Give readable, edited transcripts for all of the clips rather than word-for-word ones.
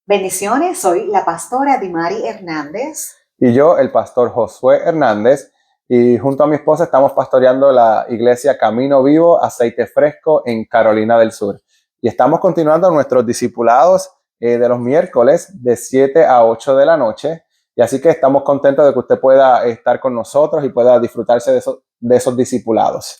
Bendiciones, soy la pastora Dimari Hernández. Y yo, el pastor Josué Hernández, y junto a mi esposa estamos pastoreando la iglesia Camino Vivo, Aceite Fresco en Carolina del Sur. Y estamos continuando nuestros discipulados de los miércoles de 7 a 8 de la noche. Y así que estamos contentos de que usted pueda estar con nosotros y pueda disfrutarse de esos discipulados.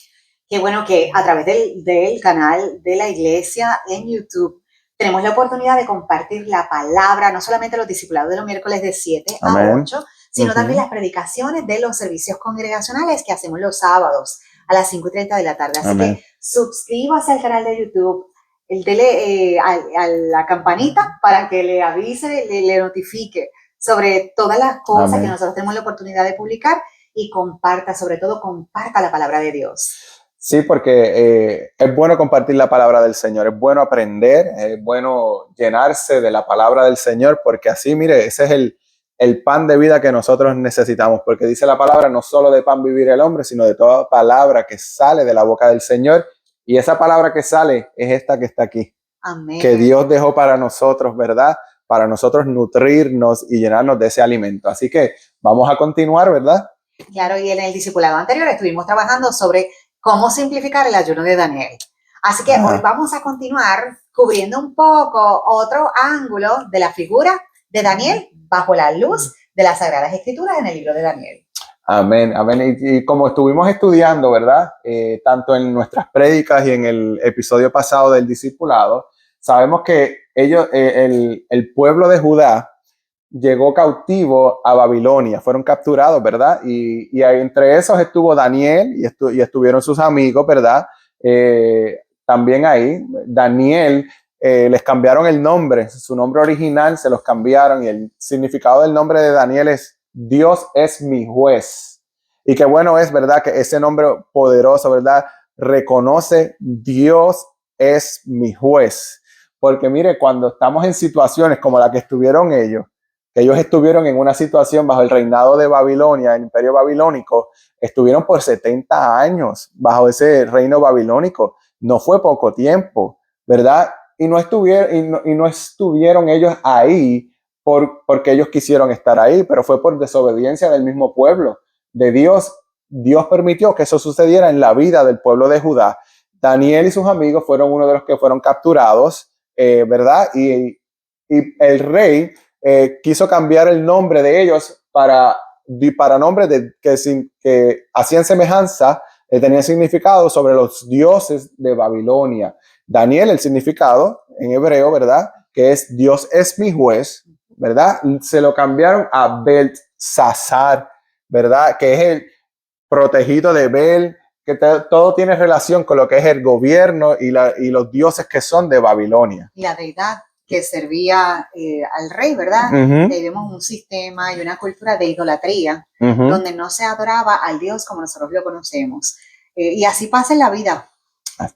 Qué bueno que a través del canal de la iglesia en YouTube tenemos la oportunidad de compartir la palabra, no solamente los discipulados de los miércoles de 7 a 8, sino también las predicaciones de los servicios congregacionales que hacemos los sábados a las 5:30 de la tarde. Así que suscríbase al canal de YouTube, dele a la campanita para que le avise, le notifique sobre todas las cosas que nosotros tenemos la oportunidad de publicar y comparta, sobre todo comparta la palabra de Dios. Sí, porque es bueno compartir la palabra del Señor, es bueno aprender, es bueno llenarse de la palabra del Señor, porque así, mire, ese es el pan de vida que nosotros necesitamos, porque dice la palabra, no solo de pan vivir el hombre, sino de toda palabra que sale de la boca del Señor, y esa palabra que sale es esta que está aquí. Amén. Que Dios dejó para nosotros, ¿verdad? Para nosotros nutrirnos y llenarnos de ese alimento. Así que vamos a continuar, ¿verdad? Claro, y en el discipulado anterior estuvimos trabajando sobre cómo simplificar el ayuno de Daniel. Así que hoy vamos a continuar cubriendo un poco otro ángulo de la figura de Daniel bajo la luz de las Sagradas Escrituras en el libro de Daniel. Amén, amén. Y como estuvimos estudiando, ¿verdad? Tanto en nuestras prédicas y en el episodio pasado del discipulado, sabemos que ellos, el pueblo de Judá, llegó cautivo a Babilonia, fueron capturados, ¿verdad? Y entre esos estuvo Daniel y estuvieron sus amigos, ¿verdad? También ahí, Daniel, les cambiaron el nombre, su nombre original se los cambiaron y el significado del nombre de Daniel es Dios es mi juez. Y qué bueno es, ¿verdad? Que ese nombre poderoso, ¿verdad? Reconoce Dios es mi juez. Porque mire, cuando estamos en situaciones como la que estuvieron ellos, que ellos estuvieron en una situación bajo el reinado de Babilonia, el imperio babilónico, estuvieron por 70 años bajo ese reino babilónico. No fue poco tiempo, ¿verdad? Y no estuvieron ellos ahí porque ellos quisieron estar ahí, pero fue por desobediencia del mismo pueblo de Dios. Dios permitió que eso sucediera en la vida del pueblo de Judá. Daniel y sus amigos fueron uno de los que fueron capturados, ¿verdad? Y el rey quiso cambiar el nombre de ellos para nombres que hacían semejanza, tenían significado sobre los dioses de Babilonia. Daniel, el significado en hebreo, ¿verdad? Que es Dios es mi juez, ¿verdad? Se lo cambiaron a Belsasar, ¿verdad? Que es el protegido de Bel, que todo tiene relación con lo que es el gobierno y los dioses que son de Babilonia. Y la deidad que servía al rey, ¿verdad? Vemos un sistema y una cultura de idolatría donde no se adoraba al Dios como nosotros lo conocemos. Y así pasa en la vida,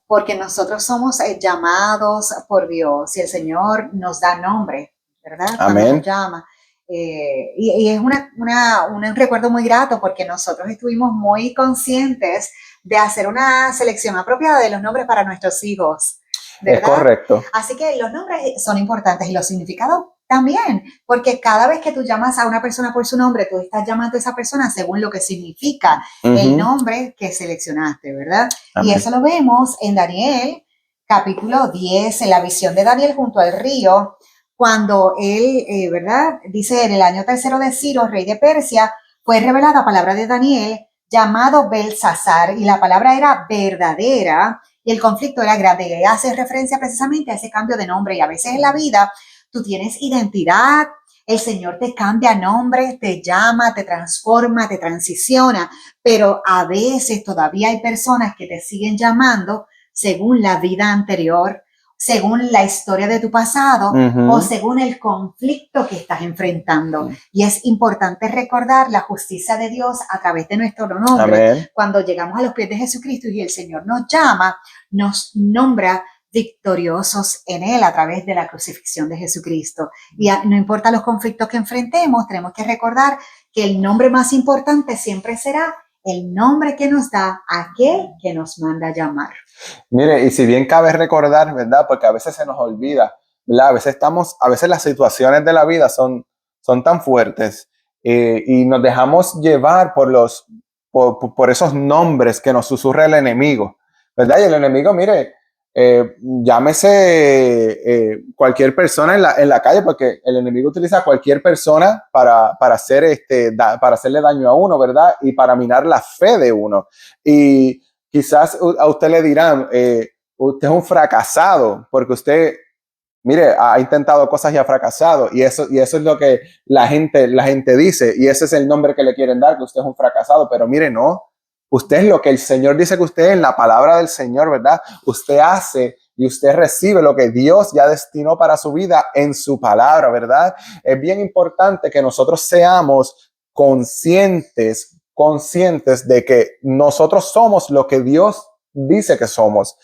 porque nosotros somos llamados por Dios y el Señor nos da nombre, ¿verdad? Amén. Cuando nos llama. Y es un recuerdo muy grato porque nosotros estuvimos muy conscientes de hacer una selección apropiada de los nombres para nuestros hijos, ¿verdad? Es correcto. Así que los nombres son importantes y los significados también, porque cada vez que tú llamas a una persona por su nombre, tú estás llamando a esa persona según lo que significa el nombre que seleccionaste, ¿verdad? Amén. Y eso lo vemos en Daniel, capítulo 10, en la visión de Daniel junto al río, cuando él, ¿verdad? Dice, en el año 3 de Ciro, rey de Persia, fue revelada palabra de Daniel llamado Belsasar, y la palabra era verdadera, y el conflicto era grande, y hace referencia precisamente a ese cambio de nombre, y a veces en la vida tú tienes identidad, el Señor te cambia nombre, te llama, te transforma, te transiciona, pero a veces todavía hay personas que te siguen llamando según la vida anterior, según la historia de tu pasado o según el conflicto que estás enfrentando. Y es importante recordar la justicia de Dios a través de nuestro nombre. Amén. Cuando llegamos a los pies de Jesucristo y el Señor nos llama, nos nombra victoriosos en Él a través de la crucifixión de Jesucristo. Y no importa los conflictos que enfrentemos, tenemos que recordar que el nombre más importante siempre será el nombre que nos da aquel que nos manda a llamar. Mire, y si bien cabe recordar, ¿verdad? Porque a veces se nos olvida, ¿verdad? A veces las situaciones de la vida son tan fuertes y nos dejamos llevar por esos nombres que nos susurra el enemigo, ¿verdad? Y el enemigo, mire, llámese cualquier persona en la calle, porque el enemigo utiliza a cualquier persona para para hacerle daño a uno, ¿verdad? Y para minar la fe de uno. Y quizás a usted le dirán, usted es un fracasado, porque usted, mire, ha intentado cosas y ha fracasado. Y eso es lo que la gente dice. Y ese es el nombre que le quieren dar, que usted es un fracasado. Pero mire, no. Usted es lo que el Señor dice que usted es en la palabra del Señor, ¿verdad? Usted hace y usted recibe lo que Dios ya destinó para su vida en su palabra, ¿verdad? Es bien importante que nosotros seamos conscientes de que nosotros somos lo que Dios dice que somos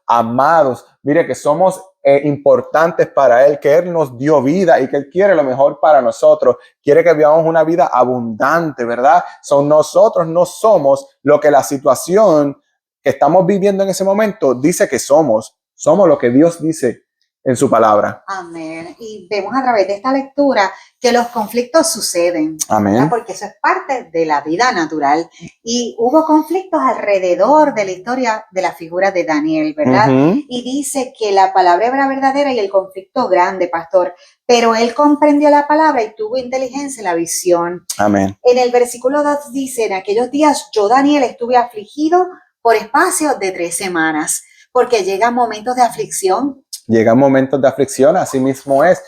amados, mire, que somos importantes para Él, que Él nos dio vida y que Él quiere lo mejor para nosotros, quiere que vivamos una vida abundante, ¿verdad? Nosotros no somos lo que la situación que estamos viviendo en ese momento dice que somos lo que Dios dice en su palabra. Amén. Y vemos a través de esta lectura que los conflictos suceden. Amén. ¿Verdad? Porque eso es parte de la vida natural. Y hubo conflictos alrededor de la historia de la figura de Daniel, ¿verdad? Y dice que la palabra era verdadera y el conflicto grande, pastor. Pero él comprendió la palabra y tuvo inteligencia en la visión. Amén. En el versículo 2 dice, en aquellos días yo, Daniel, estuve afligido por espacio de 3 semanas, porque llegan momentos de aflicción. Llegan momentos de aflicción, así mismo es.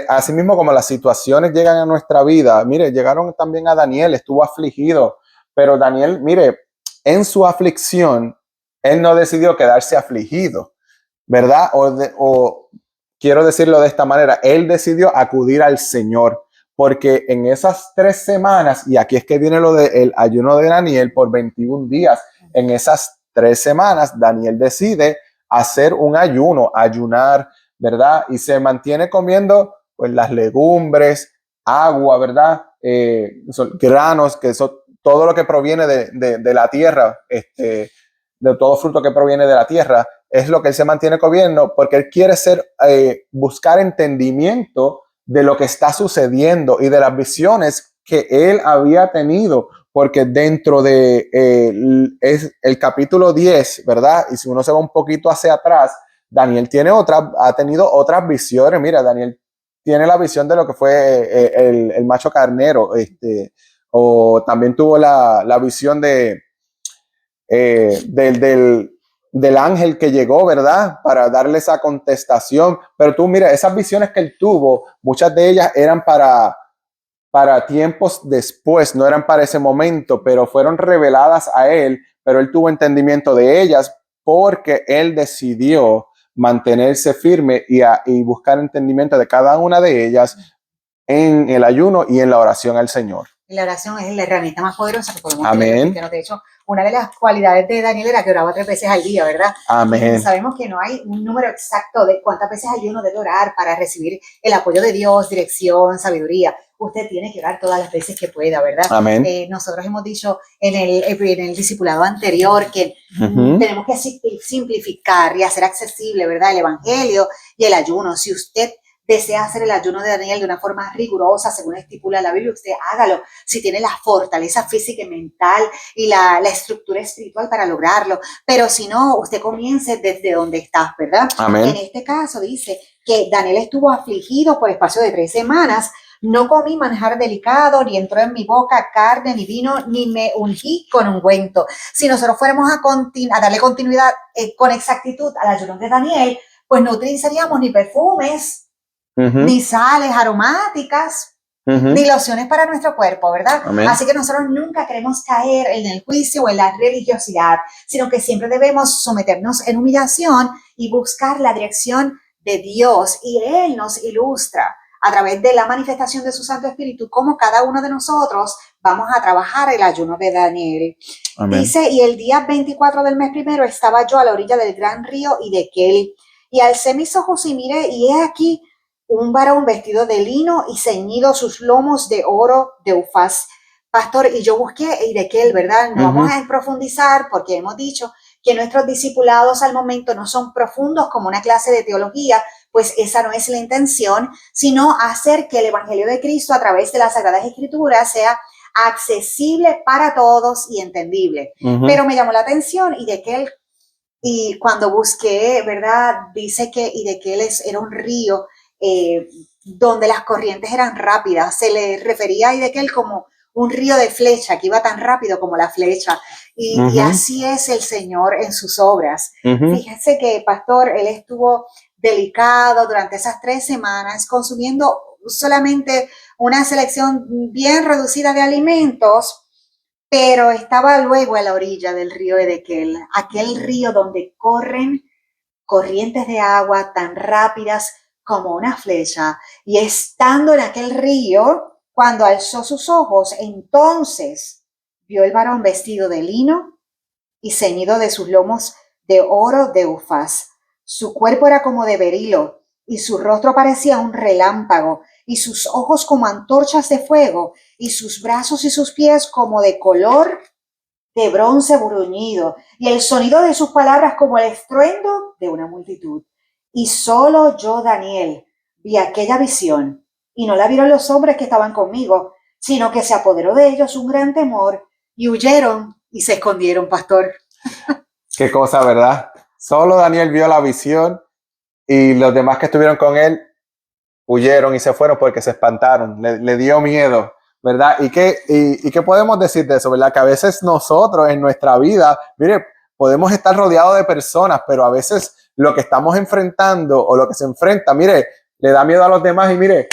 Así mismo como las situaciones llegan a nuestra vida, mire, llegaron también a Daniel, estuvo afligido, pero Daniel, mire, en su aflicción, él no decidió quedarse afligido, ¿verdad? O quiero decirlo de esta manera, él decidió acudir al Señor, porque en esas 3 semanas, y aquí es que viene lo del ayuno de Daniel por 21 días, en esas 3 semanas, Daniel decide hacer un ayunar, ¿verdad? Y se mantiene comiendo pues las legumbres, agua, ¿verdad? Granos, que son todo lo que proviene de la tierra, de todo fruto que proviene de la tierra, es lo que él se mantiene comiendo porque él quiere buscar entendimiento de lo que está sucediendo y de las visiones que él había tenido, porque dentro de el capítulo 10, ¿verdad? Y si uno se va un poquito hacia atrás, Daniel ha tenido otras visiones. Mira, Daniel tiene la visión de lo que fue el macho carnero, o también tuvo la visión del ángel que llegó, ¿verdad? Para darle esa contestación. Pero tú, mira, esas visiones que él tuvo, muchas de ellas eran para tiempos después, no eran para ese momento, pero fueron reveladas a él, pero él tuvo entendimiento de ellas porque él decidió mantenerse firme y buscar entendimiento de cada una de ellas en el ayuno y en la oración al Señor. La oración es la herramienta más poderosa que podemos Amén. tener. De hecho, una de las cualidades de Daniel era que oraba 3 veces al día, ¿verdad? Amén. Y sabemos que no hay un número exacto de cuántas veces al día uno debe orar para recibir el apoyo de Dios, dirección, sabiduría. Usted tiene que orar todas las veces que pueda, ¿verdad? Amén. Nosotros hemos dicho en el discipulado anterior que tenemos que simplificar y hacer accesible, ¿verdad? El evangelio y el ayuno. Si usted desea hacer el ayuno de Daniel de una forma rigurosa, según estipula la Biblia, usted hágalo. Si tiene la fortaleza física y mental y la estructura espiritual para lograrlo. Pero si no, usted comience desde donde estás, ¿verdad? Amén. En este caso dice que Daniel estuvo afligido por espacio de 3 semanas. No comí manjar delicado, ni entró en mi boca carne, ni vino, ni me ungí con ungüento. Si nosotros fuéramos a darle continuidad con exactitud al ayuno de Daniel, pues no utilizaríamos ni perfumes, ni sales aromáticas, ni lociones para nuestro cuerpo, ¿verdad? Amén. Así que nosotros nunca queremos caer en el juicio o en la religiosidad, sino que siempre debemos someternos en humillación y buscar la dirección de Dios. Y Él nos ilustra a través de la manifestación de su Santo Espíritu cómo cada uno de nosotros vamos a trabajar el ayuno de Daniel. Amén. Dice, y el día 24 del mes primero estaba yo a la orilla del gran río Hiddekel, y alcé mis ojos y miré, y he aquí un varón vestido de lino y ceñido sus lomos de oro de Ufaz. Pastor, y yo busqué Hiddekel, ¿verdad? No vamos a profundizar porque hemos dicho que nuestros discipulados al momento no son profundos como una clase de teología, pues esa no es la intención, sino hacer que el Evangelio de Cristo a través de las Sagradas Escrituras sea accesible para todos y entendible. Pero me llamó la atención y cuando busqué, ¿verdad? Dice que, y de que él era un río donde las corrientes eran rápidas. Se le refería a Hiddekel como un río de flecha, que iba tan rápido como la flecha. Y así es el Señor en sus obras. Fíjese que, pastor, él estuvo delicado durante esas 3 semanas, consumiendo solamente una selección bien reducida de alimentos, pero estaba luego a la orilla del río Hiddekel, aquel río donde corren corrientes de agua tan rápidas como una flecha. Y estando en aquel río, cuando alzó sus ojos, entonces vio el varón vestido de lino y ceñido de sus lomos de oro de Ufaz. Su cuerpo era como de berilo y su rostro parecía un relámpago y sus ojos como antorchas de fuego y sus brazos y sus pies como de color de bronce bruñido, y el sonido de sus palabras como el estruendo de una multitud. Y solo yo, Daniel, vi aquella visión, y no la vieron los hombres que estaban conmigo, sino que se apoderó de ellos un gran temor, y huyeron y se escondieron, pastor. Qué cosa, ¿verdad? Solo Daniel vio la visión y los demás que estuvieron con él huyeron y se fueron porque se espantaron, le dio miedo, ¿verdad? ¿Y qué podemos decir de eso, verdad? Que a veces nosotros en nuestra vida, mire, podemos estar rodeados de personas, pero a veces lo que estamos enfrentando o lo que se enfrenta, mire, le da miedo a los demás y mire,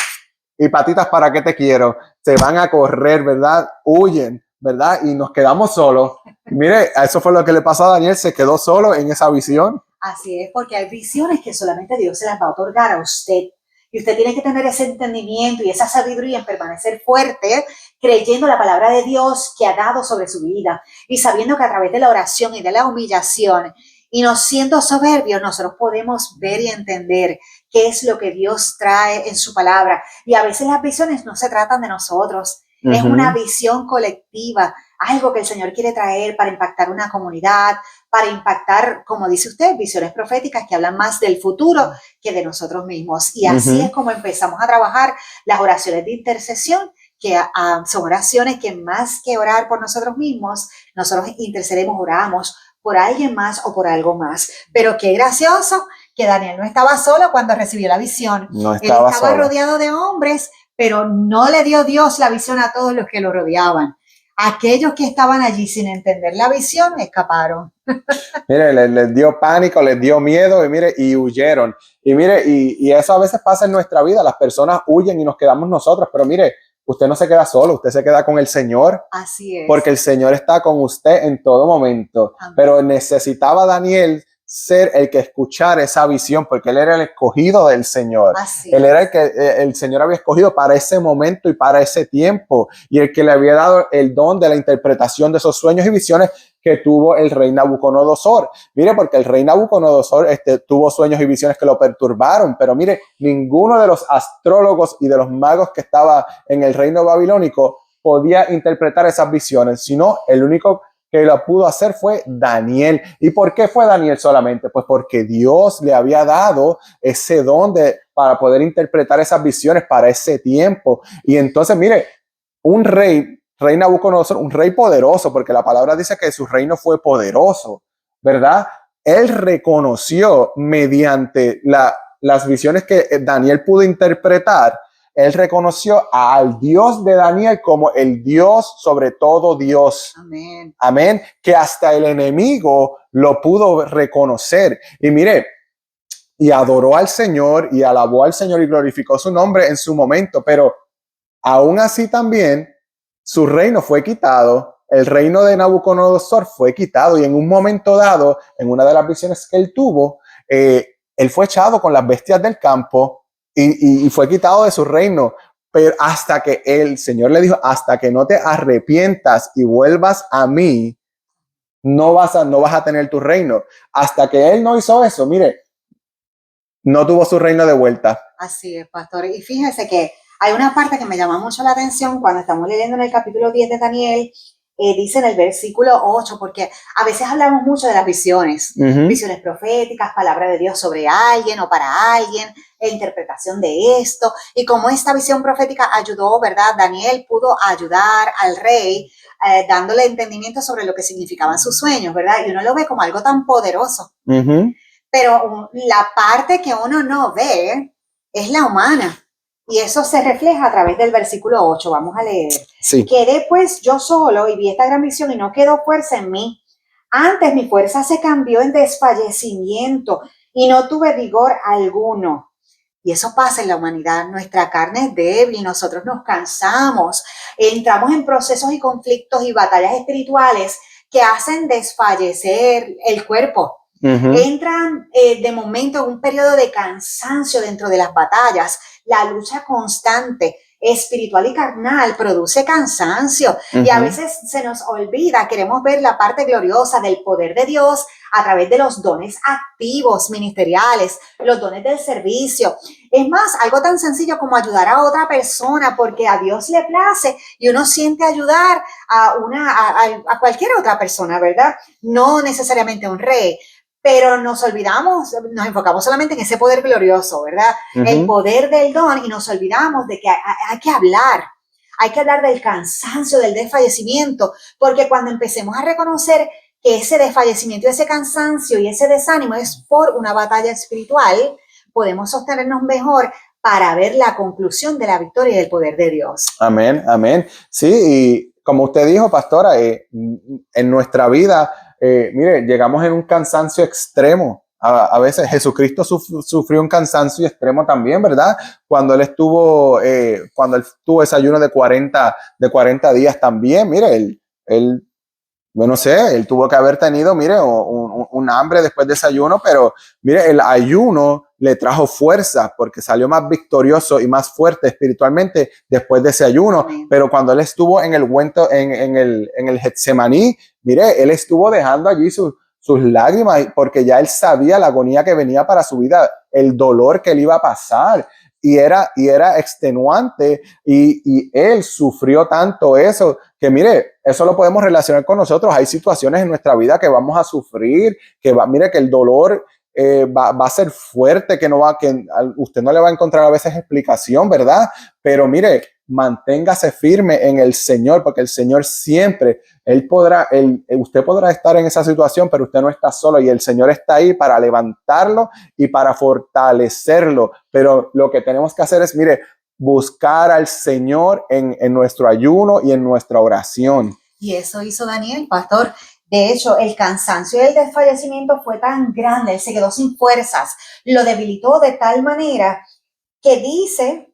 y patitas, ¿para qué te quiero? Se van a correr, ¿verdad? Huyen, ¿verdad? Y nos quedamos solos. Mire, eso fue lo que le pasó a Daniel, se quedó solo en esa visión. Así es, porque hay visiones que solamente Dios se las va a otorgar a usted. Y usted tiene que tener ese entendimiento y esa sabiduría en permanecer fuerte, creyendo la palabra de Dios que ha dado sobre su vida y sabiendo que a través de la oración y de la humillación y no siendo soberbios, nosotros podemos ver y entender qué es lo que Dios trae en su palabra. Y a veces las visiones no se tratan de nosotros, es una visión colectiva, algo que el Señor quiere traer para impactar una comunidad, para impactar, como dice usted, visiones proféticas que hablan más del futuro que de nosotros mismos. Y así es como empezamos a trabajar las oraciones de intercesión, que son oraciones que más que orar por nosotros mismos, nosotros intercedemos, oramos por alguien más o por algo más. Pero qué gracioso que Daniel no estaba solo cuando recibió la visión. No Él estaba rodeado de hombres, pero no le dio Dios la visión a todos los que lo rodeaban. Aquellos que estaban allí sin entender la visión escaparon. Mire, les dio pánico, les dio miedo y mire, y huyeron. Y mire, y eso a veces pasa en nuestra vida, las personas huyen y nos quedamos nosotros, pero mire, usted no se queda solo, usted se queda con el Señor. Así es. Porque el Señor está con usted en todo momento. Amén. Pero necesitaba Daniel ser el que escuchara esa visión, porque él era el escogido del Señor. Él era el que el Señor había escogido para ese momento y para ese tiempo, y el que le había dado el don de la interpretación de esos sueños y visiones que tuvo el rey Nabucodonosor. Mire, porque el rey Nabucodonosor tuvo sueños y visiones que lo perturbaron, pero mire, ninguno de los astrólogos y de los magos que estaba en el reino babilónico podía interpretar esas visiones, sino el único que lo pudo hacer fue Daniel. ¿Y por qué fue Daniel solamente? Pues porque Dios le había dado ese don para poder interpretar esas visiones para ese tiempo. Y entonces, mire, un rey Nabucodonosor, un rey poderoso, porque la palabra dice que su reino fue poderoso, ¿verdad? Él reconoció mediante las visiones que Daniel pudo interpretar, él reconoció al Dios de Daniel como el Dios sobre todo Dios. Amén. Amén. Que hasta el enemigo lo pudo reconocer. Y mire, y adoró al Señor y alabó al Señor y glorificó su nombre en su momento. Pero aún así también su reino fue quitado. El reino de Nabucodonosor fue quitado. Y en un momento dado, en una de las visiones que él tuvo, él fue echado con las bestias del campo. Y fue quitado de su reino, pero hasta que el Señor le dijo, hasta que no te arrepientas y vuelvas a mí, no vas a tener tu reino. Hasta que él no hizo eso, mire, no tuvo su reino de vuelta. Así es, pastor. Y fíjese que hay una parte que me llama mucho la atención cuando estamos leyendo en el capítulo 10 de Daniel, dice en el versículo 8, porque a veces hablamos mucho de las visiones, visiones proféticas, palabra de Dios sobre alguien o para alguien, interpretación de esto, y como esta visión profética ayudó, ¿verdad? Daniel pudo ayudar al rey dándole entendimiento sobre lo que significaban sus sueños, ¿verdad? Y uno lo ve como algo tan poderoso. Pero la parte que uno no ve es la humana. Y eso se refleja a través del versículo 8. Vamos a leer. Sí. Quedé pues yo solo y vi esta gran visión y no quedó fuerza en mí. Antes mi fuerza se cambió en desfallecimiento y no tuve vigor alguno. Y eso pasa en la humanidad. Nuestra carne es débil, nosotros nos cansamos, entramos en procesos y conflictos y batallas espirituales que hacen desfallecer el cuerpo. Entran de momento en un periodo de cansancio dentro de las batallas. La lucha constante espiritual y carnal produce cansancio y a veces se nos olvida, queremos ver la parte gloriosa del poder de Dios a través de los dones activos ministeriales, los dones del servicio. Es más, algo tan sencillo como ayudar a otra persona porque a Dios le place y uno siente ayudar a cualquier otra persona, ¿verdad? No necesariamente a un rey. Pero nos olvidamos, nos enfocamos solamente en ese poder glorioso, ¿verdad? El poder del don y nos olvidamos de que hay que hablar del cansancio, del desfallecimiento, porque cuando empecemos a reconocer que ese desfallecimiento, ese cansancio y ese desánimo es por una batalla espiritual, podemos sostenernos mejor para ver la conclusión de la victoria y del poder de Dios. Amén, amén. Sí, y como usted dijo, pastora, en nuestra vida, mire, llegamos en un cansancio extremo. A veces Jesucristo sufrió un cansancio extremo también, ¿verdad? Cuando él tuvo ese ayuno de 40 días también, mire, yo no sé, él tuvo que haber tenido, mire, un hambre después de ese ayuno, pero mire, el ayuno le trajo fuerza porque salió más victorioso y más fuerte espiritualmente después de ese ayuno. Pero cuando él estuvo en el huerto, en el Getsemaní, mire, él estuvo dejando allí sus lágrimas porque ya él sabía la agonía que venía para su vida, el dolor que le iba a pasar. Y era extenuante y él sufrió tanto eso que mire, eso lo podemos relacionar con nosotros. Hay situaciones en nuestra vida que vamos a sufrir, mire que el dolor va a ser fuerte, que usted no le va a encontrar a veces explicación, ¿verdad? Pero mire, manténgase firme en el Señor, porque el Señor siempre, usted podrá estar en esa situación, pero usted no está solo y el Señor está ahí para levantarlo y para fortalecerlo. Pero lo que tenemos que hacer es, mire, buscar al Señor en nuestro ayuno y en nuestra oración. Y eso hizo Daniel, pastor. De hecho, el cansancio y el desfallecimiento fue tan grande, él se quedó sin fuerzas, lo debilitó de tal manera que dice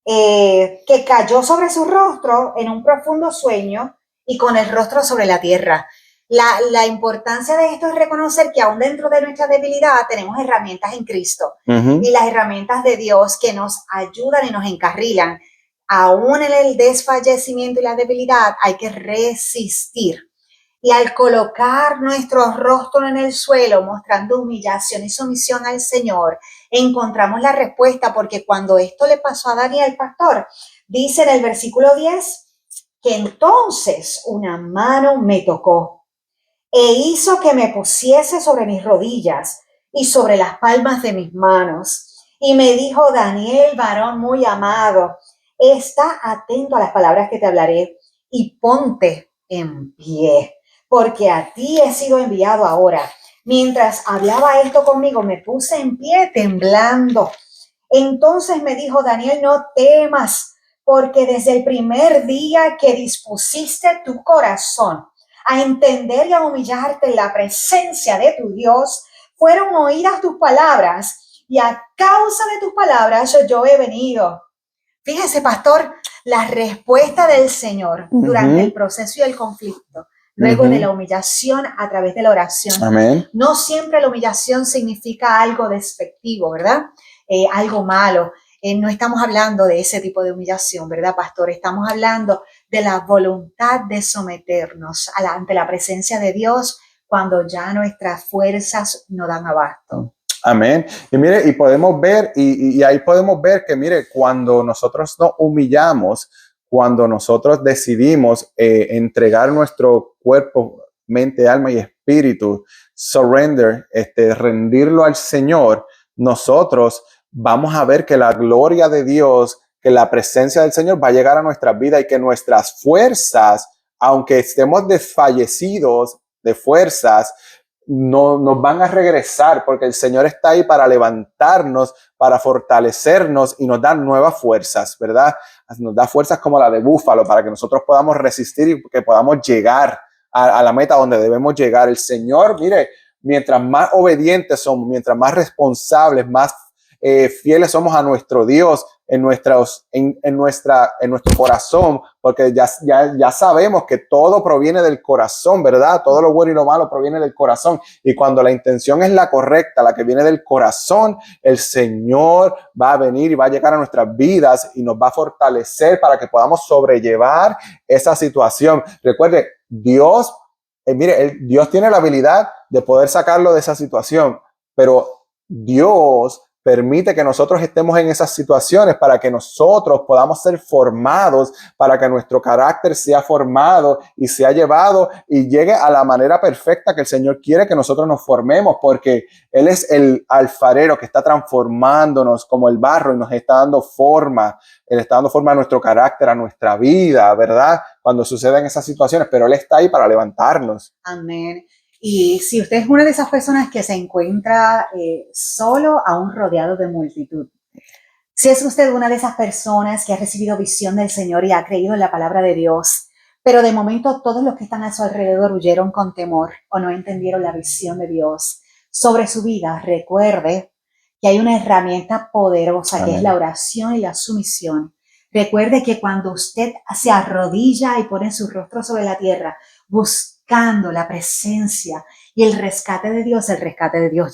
que cayó sobre su rostro en un profundo sueño y con el rostro sobre la tierra. La importancia de esto es reconocer que aún dentro de nuestra debilidad tenemos herramientas en Cristo y las herramientas de Dios que nos ayudan y nos encarrilan. Aún en el desfallecimiento y la debilidad hay que resistir. Y al colocar nuestro rostro en el suelo, mostrando humillación y sumisión al Señor, encontramos la respuesta, porque cuando esto le pasó a Daniel, pastor, dice en el versículo 10, que entonces una mano me tocó e hizo que me pusiese sobre mis rodillas y sobre las palmas de mis manos. Y me dijo: Daniel, varón muy amado, está atento a las palabras que te hablaré y ponte en pie, porque a ti he sido enviado ahora. Mientras hablaba esto conmigo, me puse en pie temblando. Entonces me dijo: Daniel, no temas, porque desde el primer día que dispusiste tu corazón a entender y a humillarte en la presencia de tu Dios, fueron oídas tus palabras, y a causa de tus palabras yo he venido. Fíjese, pastor, la respuesta del Señor durante el proceso y el conflicto, luego de la humillación a través de la oración. Amén. No siempre la humillación significa algo despectivo, ¿verdad? Algo malo. No estamos hablando de ese tipo de humillación, ¿verdad, pastor? Estamos hablando de la voluntad de someternos ante la presencia de Dios cuando ya nuestras fuerzas no dan abasto. Amén. Y mire, y podemos ver, y ahí podemos ver que, mire, cuando nosotros nos humillamos, cuando nosotros decidimos entregar nuestro cuerpo, mente, alma y espíritu, surrender, rendirlo al Señor, nosotros vamos a ver que la gloria de Dios, que la presencia del Señor va a llegar a nuestras vidas y que nuestras fuerzas, aunque estemos desfallecidos de fuerzas, no nos van a regresar, porque el Señor está ahí para levantarnos, para fortalecernos y nos da nuevas fuerzas, ¿verdad? Nos da fuerzas como la de búfalo para que nosotros podamos resistir y que podamos llegar a la meta donde debemos llegar. El Señor, mire, mientras más obedientes somos, mientras más responsables, más fieles somos a nuestro Dios en nuestro corazón, porque ya sabemos que todo proviene del corazón, ¿verdad? Todo lo bueno y lo malo proviene del corazón. Y cuando la intención es la correcta, la que viene del corazón, el Señor va a venir y va a llegar a nuestras vidas y nos va a fortalecer para que podamos sobrellevar esa situación. Recuerde, Dios, Dios tiene la habilidad de poder sacarlo de esa situación, pero Dios permite que nosotros estemos en esas situaciones para que nosotros podamos ser formados, para que nuestro carácter sea formado y sea llevado y llegue a la manera perfecta que el Señor quiere que nosotros nos formemos, porque Él es el alfarero que está transformándonos como el barro y nos está dando forma. Él está dando forma a nuestro carácter, a nuestra vida, ¿verdad? Cuando suceden esas situaciones, pero Él está ahí para levantarnos. Amén. Y si usted es una de esas personas que se encuentra solo, aún rodeado de multitud, si es usted una de esas personas que ha recibido visión del Señor y ha creído en la palabra de Dios, pero de momento todos los que están a su alrededor huyeron con temor o no entendieron la visión de Dios sobre su vida, recuerde que hay una herramienta poderosa. Amén. Que es la oración y la sumisión. Recuerde que cuando usted se arrodilla y pone su rostro sobre la tierra, buscando la presencia y el rescate de Dios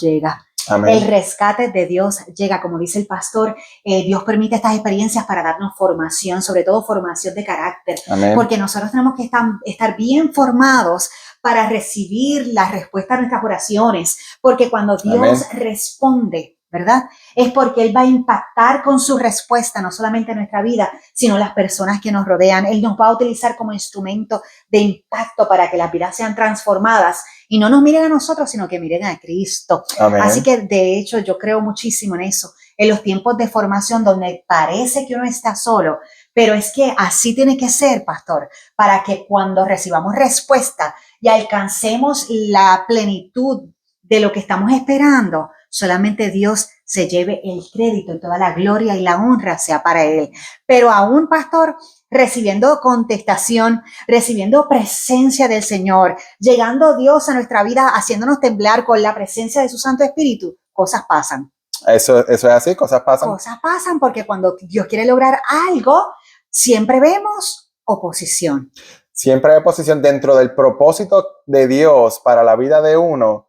llega. Amén. El rescate de Dios llega, como dice el pastor. Dios permite estas experiencias para darnos formación, sobre todo formación de carácter. Amén. Porque nosotros tenemos que estar bien formados para recibir la respuesta a nuestras oraciones, porque cuando Dios Amén. Responde, ¿verdad? Es porque Él va a impactar con su respuesta, no solamente nuestra vida, sino las personas que nos rodean. Él nos va a utilizar como instrumento de impacto para que las vidas sean transformadas y no nos miren a nosotros, sino que miren a Cristo. Amén. Así que, de hecho, yo creo muchísimo en eso, en los tiempos de formación donde parece que uno está solo, pero es que así tiene que ser, pastor, para que cuando recibamos respuesta y alcancemos la plenitud de lo que estamos esperando, solamente Dios se lleve el crédito y toda la gloria y la honra sea para Él. Pero aún, pastor, recibiendo contestación, recibiendo presencia del Señor, llegando Dios a nuestra vida, haciéndonos temblar con la presencia de su Santo Espíritu, cosas pasan. Eso es así, cosas pasan. Cosas pasan porque cuando Dios quiere lograr algo, siempre vemos oposición. Siempre hay oposición dentro del propósito de Dios para la vida de uno.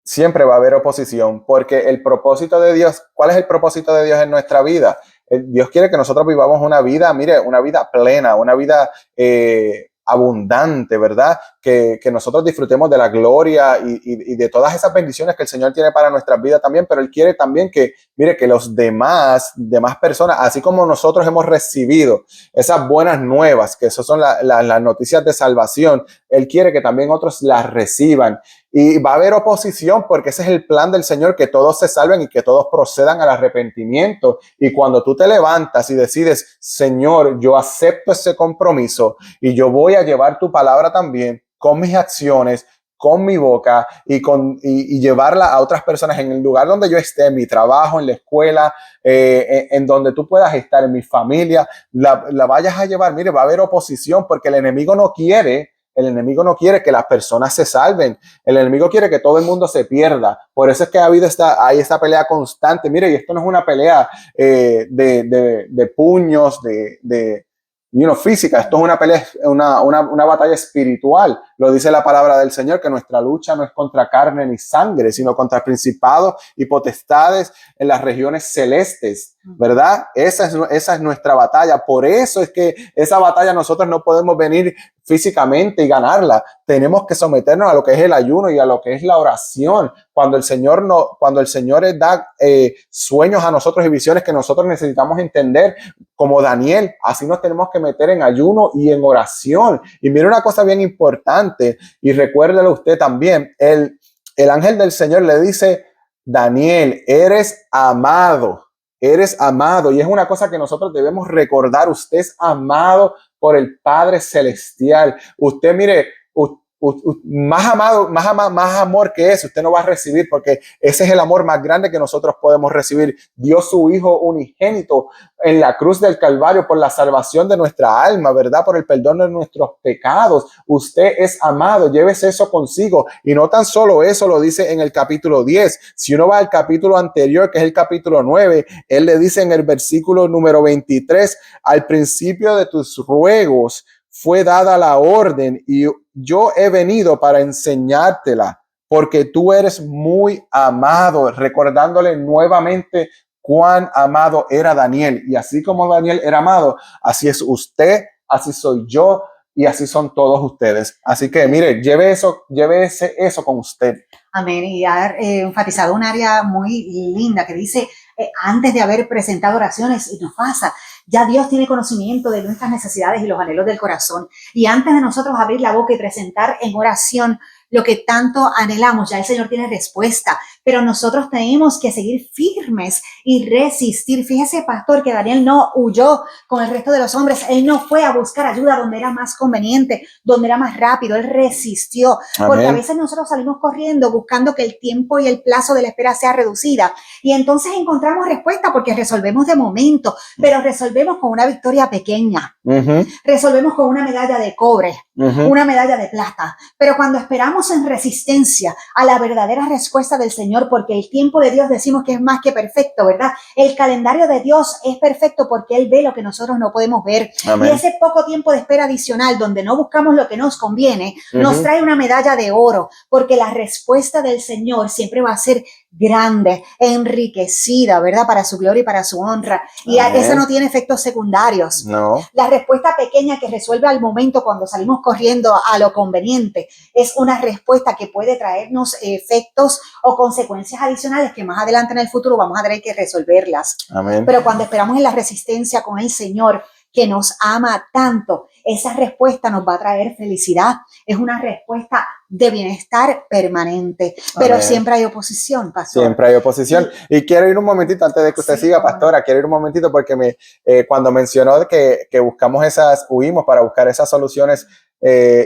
Siempre va a haber oposición, porque el propósito de Dios, ¿cuál es el propósito de Dios en nuestra vida? Dios quiere que nosotros vivamos una vida, mire, una vida plena, una vida abundante, ¿verdad? Que nosotros disfrutemos de la gloria y de todas esas bendiciones que el Señor tiene para nuestras vidas también, pero Él quiere también que, mire, que los demás personas, así como nosotros hemos recibido esas buenas nuevas, que esas son las noticias de salvación, Él quiere que también otros las reciban. Y va a haber oposición porque ese es el plan del Señor, que todos se salven y que todos procedan al arrepentimiento. Y cuando tú te levantas y decides, Señor, yo acepto ese compromiso y yo voy a llevar tu palabra también con mis acciones, con mi boca y llevarla a otras personas en el lugar donde yo esté, en mi trabajo, en la escuela, en donde tú puedas estar, en mi familia, la vayas a llevar. Mire, va a haber oposición porque el enemigo no quiere que las personas se salven. El enemigo quiere que todo el mundo se pierda. Por eso es que hay esta pelea constante. Mire, y esto no es una pelea de puños, física. Esto es una pelea, una batalla espiritual. Lo dice la palabra del Señor, que nuestra lucha no es contra carne ni sangre, sino contra principados y potestades en las regiones celestes. ¿verdad? Esa es nuestra batalla. Por eso es que esa batalla nosotros no podemos venir físicamente y ganarla. Tenemos que someternos a lo que es el ayuno y a lo que es la oración. Cuando el Señor da sueños a nosotros y visiones que nosotros necesitamos entender, como Daniel, así nos tenemos que meter en ayuno y en oración. Y mire una cosa bien importante, y recuérdelo usted también, el ángel del Señor le dice: Daniel, eres amado, y es una cosa que nosotros debemos recordar. Usted es amado por el Padre Celestial. Usted, mire, más amado, más amor que eso usted no va a recibir, porque ese es el amor más grande que nosotros podemos recibir. Dio su Hijo unigénito en la cruz del Calvario por la salvación de nuestra alma, ¿verdad? Por el perdón de nuestros pecados. Usted es amado, llévese eso consigo. Y no tan solo eso, lo dice en el capítulo 10. Si uno va al capítulo anterior, que es el capítulo 9, él le dice en el versículo número 23: al principio de tus ruegos fue dada la orden y yo he venido para enseñártela, porque tú eres muy amado, recordándole nuevamente cuán amado era Daniel. Y así como Daniel era amado, así es usted, así soy yo y así son todos ustedes. Así que mire, llévese eso con usted. Amén. Y ha enfatizado un área muy linda que dice, antes de haber presentado oraciones, y nos pasa, ya Dios tiene conocimiento de nuestras necesidades y los anhelos del corazón. Y antes de nosotros abrir la boca y presentar en oración lo que tanto anhelamos, ya el Señor tiene respuesta, pero nosotros tenemos que seguir firmes y resistir. Fíjese, pastor, que Daniel no huyó con el resto de los hombres. Él no fue a buscar ayuda donde era más conveniente, donde era más rápido. Él resistió. Amén. Porque a veces nosotros salimos corriendo buscando que el tiempo y el plazo de la espera sea reducida. Y entonces encontramos respuesta porque resolvemos de momento, pero resolvemos con una victoria pequeña. Resolvemos con una medalla de cobre, una medalla de plata. Pero cuando esperamos en resistencia a la verdadera respuesta del Señor, porque el tiempo de Dios decimos que es más que perfecto, ¿verdad? El calendario de Dios es perfecto porque Él ve lo que nosotros no podemos ver. Amén. Y ese poco tiempo de espera adicional, donde no buscamos lo que nos conviene, nos trae una medalla de oro, porque la respuesta del Señor siempre va a ser grande, enriquecida, ¿verdad? Para su gloria y para su honra. Y esa no tiene efectos secundarios. No. La respuesta pequeña que resuelve al momento cuando salimos corriendo a lo conveniente es una respuesta que puede traernos efectos o consecuencias adicionales que más adelante en el futuro vamos a tener que resolverlas. Amén. Pero cuando esperamos en la resistencia con el Señor, que nos ama tanto, esa respuesta nos va a traer felicidad. Es una respuesta de bienestar permanente. Pero amén, siempre hay oposición, pastor. Siempre hay oposición. Y quiero ir un momentito antes de que usted siga, pastora, quiero ir un momentito porque cuando mencionó que buscamos huimos para buscar esas soluciones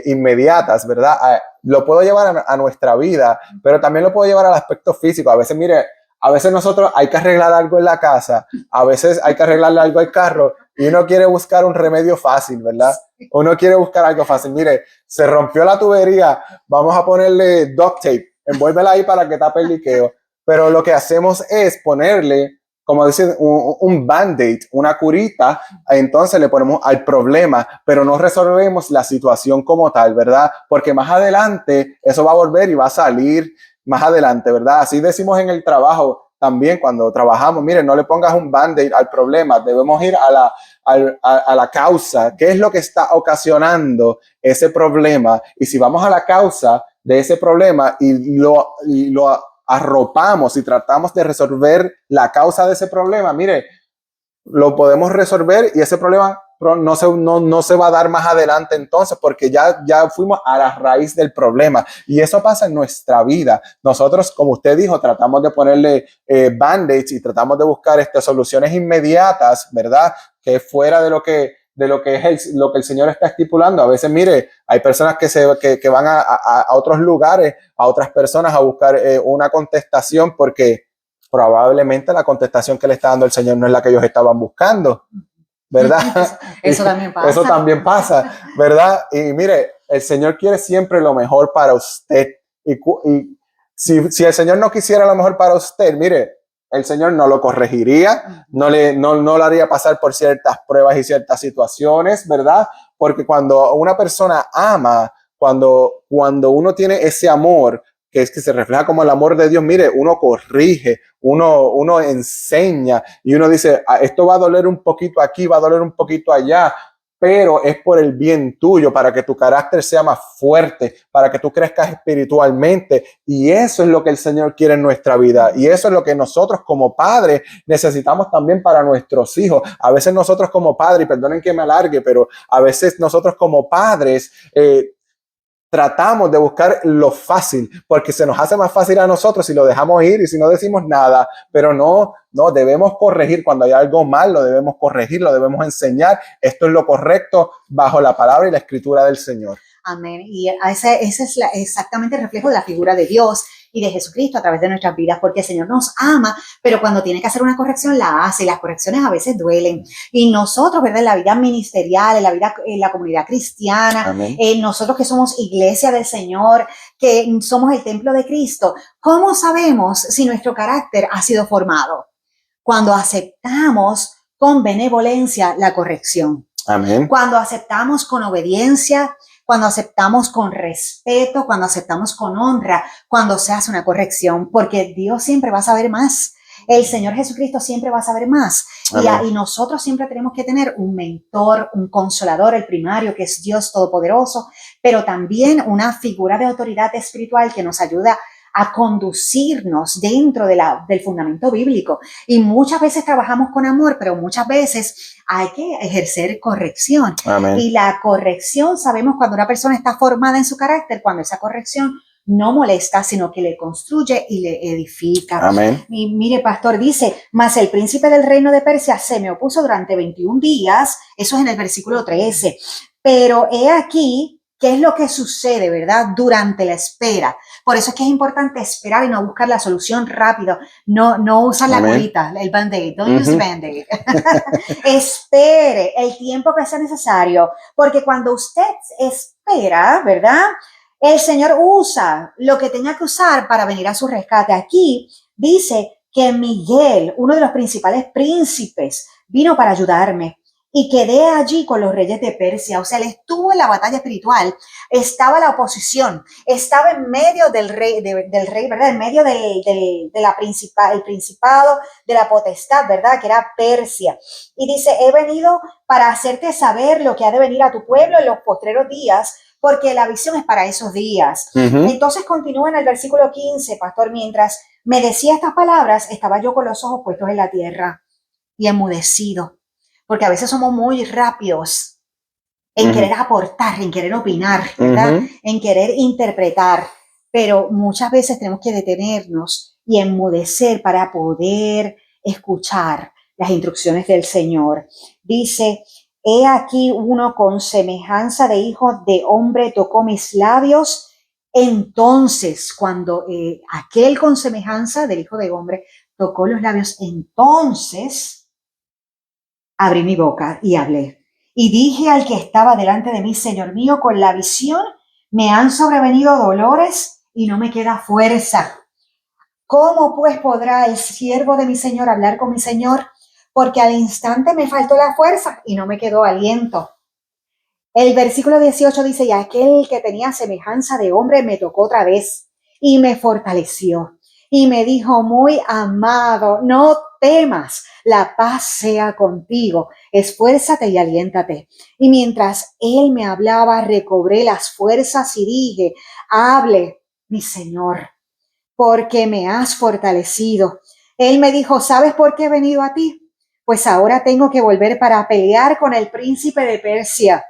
inmediatas, ¿verdad? Lo puedo llevar a nuestra vida, pero también lo puedo llevar al aspecto físico. A veces, mire, a veces nosotros hay que arreglar algo en la casa, a veces hay que arreglarle algo al carro y uno quiere buscar un remedio fácil, ¿verdad? Uno quiere buscar algo fácil. Mire, se rompió la tubería, vamos a ponerle duct tape, envuélvela ahí para que tape el liqueo. Pero lo que hacemos es ponerle, como dicen, un band-aid, una curita, entonces le ponemos al problema, pero no resolvemos la situación como tal, ¿verdad? Porque más adelante eso va a volver y va a salir más adelante, ¿verdad? Así decimos en el trabajo también cuando trabajamos. Miren, no le pongas un band-aid al problema, debemos ir a la causa. ¿Qué es lo que está ocasionando ese problema? Y si vamos a la causa de ese problema y lo arropamos y tratamos de resolver la causa de ese problema, mire, lo podemos resolver y ese problema no se va a dar más adelante entonces, porque ya fuimos a la raíz del problema. Y eso pasa en nuestra vida. Nosotros, como usted dijo, tratamos de ponerle band-aids y tratamos de buscar soluciones inmediatas, ¿verdad? Que fuera de lo que es lo que el Señor está estipulando. A veces, mire, hay personas que van a otros lugares, a otras personas a buscar una contestación, porque probablemente la contestación que le está dando el Señor no es la que ellos estaban buscando, ¿verdad? Eso también pasa. Eso también pasa, ¿verdad? Y mire, el Señor quiere siempre lo mejor para usted. Y si el Señor no quisiera lo mejor para usted, mire, el Señor no lo corregiría, no lo haría pasar por ciertas pruebas y ciertas situaciones, ¿verdad? Porque cuando una persona ama, cuando uno tiene ese amor, que es que se refleja como el amor de Dios, mire, uno corrige, uno enseña y uno dice, esto va a doler un poquito aquí, va a doler un poquito allá, pero es por el bien tuyo, para que tu carácter sea más fuerte, para que tú crezcas espiritualmente. Y eso es lo que el Señor quiere en nuestra vida. Y eso es lo que nosotros como padres necesitamos también para nuestros hijos. A veces nosotros como padres, y perdonen que me alargue, pero a veces nosotros como padres tratamos de buscar lo fácil, porque se nos hace más fácil a nosotros si lo dejamos ir y si no decimos nada, pero no, debemos corregir cuando hay algo mal, lo debemos corregir, lo debemos enseñar. Esto es lo correcto bajo la palabra y la escritura del Señor. Amén. Y ese es exactamente el reflejo de la figura de Dios y de Jesucristo a través de nuestras vidas, porque el Señor nos ama, pero cuando tiene que hacer una corrección la hace, y las correcciones a veces duelen. Y nosotros, ¿verdad? En la vida ministerial, en la vida, en la comunidad cristiana, nosotros que somos iglesia del Señor, que somos el templo de Cristo, ¿cómo sabemos si nuestro carácter ha sido formado? Cuando aceptamos con benevolencia la corrección. Amén. Cuando aceptamos con obediencia, cuando aceptamos con respeto, cuando aceptamos con honra, cuando se hace una corrección, porque Dios siempre va a saber más. El Señor Jesucristo siempre va a saber más. Y nosotros siempre tenemos que tener un mentor, un consolador, el primario, que es Dios Todopoderoso, pero también una figura de autoridad espiritual que nos ayuda a conducirnos dentro del fundamento bíblico. Y muchas veces trabajamos con amor, pero muchas veces hay que ejercer corrección. Amén. Y la corrección, sabemos cuando una persona está formada en su carácter, cuando esa corrección no molesta, sino que le construye y le edifica. Amén. Y mire, pastor, dice, mas el príncipe del reino de Persia se me opuso durante 21 días, eso es en el versículo 13, pero he aquí, ¿qué es lo que sucede, verdad? Durante la espera. Por eso es que es importante esperar y no buscar la solución rápido. No usar la curita, el Band-Aid. Don't use Band-Aid. Espere el tiempo que sea necesario. Porque cuando usted espera, ¿verdad? El Señor usa lo que tenga que usar para venir a su rescate. Aquí dice que Miguel, uno de los principales príncipes, vino para ayudarme. Y quedé allí con los reyes de Persia. O sea, él estuvo en la batalla espiritual, estaba la oposición, estaba en medio del rey, ¿verdad? En medio el principado de la potestad, ¿verdad? Que era Persia. Y dice, he venido para hacerte saber lo que ha de venir a tu pueblo en los postreros días, porque la visión es para esos días. Entonces continúa en el versículo 15, pastor, mientras me decía estas palabras, estaba yo con los ojos puestos en la tierra y enmudecido. Porque a veces somos muy rápidos en querer aportar, en querer opinar, ¿verdad? En querer interpretar, pero muchas veces tenemos que detenernos y enmudecer para poder escuchar las instrucciones del Señor. Dice, he aquí uno con semejanza de hijo de hombre tocó mis labios. Entonces, cuando aquel con semejanza del hijo de hombre tocó los labios, entonces abrí mi boca y hablé. Y dije al que estaba delante de mí, Señor mío, con la visión me han sobrevenido dolores y no me queda fuerza. ¿Cómo pues podrá el siervo de mi Señor hablar con mi Señor? Porque al instante me faltó la fuerza y no me quedó aliento. El versículo 18 dice, y aquel que tenía semejanza de hombre me tocó otra vez y me fortaleció. Y me dijo, muy amado, no temas, la paz sea contigo, esfuérzate y aliéntate. Y mientras él me hablaba, recobré las fuerzas y dije, hable, mi Señor, porque me has fortalecido. Él me dijo, ¿sabes por qué he venido a ti? Pues ahora tengo que volver para pelear con el príncipe de Persia.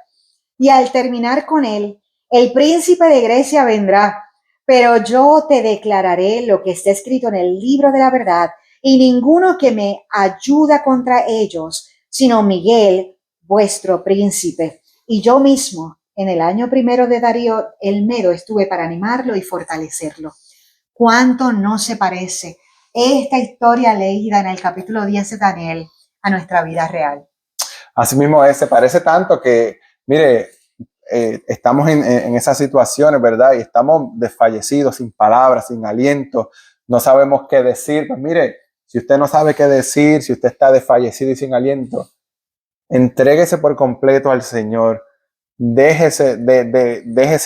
Y al terminar con él, el príncipe de Grecia vendrá. Pero yo te declararé lo que está escrito en el libro de la verdad, y ninguno que me ayuda contra ellos, sino Miguel, vuestro príncipe. Y yo mismo, en el año primero de Darío el Medo, estuve para animarlo y fortalecerlo. ¿Cuánto no se parece esta historia leída en el capítulo 10 de Daniel a nuestra vida real? Así mismo es, se parece tanto que, mire, estamos en esas situaciones, ¿verdad? Y estamos desfallecidos, sin palabras, sin aliento, no sabemos qué decir. Pues mire, si usted no sabe qué decir, si usted está desfallecido y sin aliento, entréguese por completo al Señor. Déjese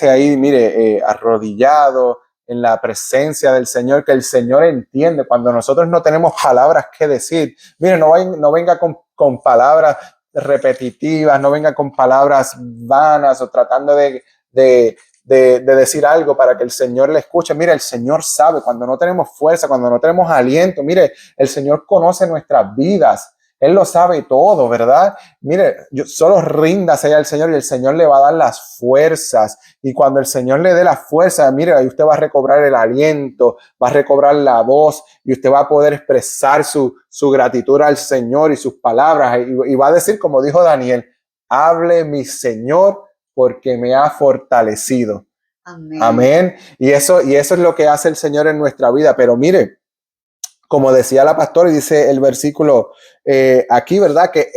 ahí, mire, arrodillado, en la presencia del Señor, que el Señor entiende cuando nosotros no tenemos palabras que decir. Mire, no venga con palabras repetitivas, no venga con palabras vanas o tratando de decir algo para que el Señor le escuche. Mire, el Señor sabe cuando no tenemos fuerza, cuando no tenemos aliento. Mire, el Señor conoce nuestras vidas. Él lo sabe todo, ¿verdad? Mire, solo ríndase al Señor y el Señor le va a dar las fuerzas. Y cuando el Señor le dé las fuerzas, mire, ahí usted va a recobrar el aliento, va a recobrar la voz y usted va a poder expresar su gratitud al Señor y sus palabras. Y va a decir, como dijo Daniel, hable mi Señor porque me ha fortalecido. Amén. Amén. Y eso es lo que hace el Señor en nuestra vida. Pero mire, como decía la pastora y dice el versículo aquí, ¿verdad? Que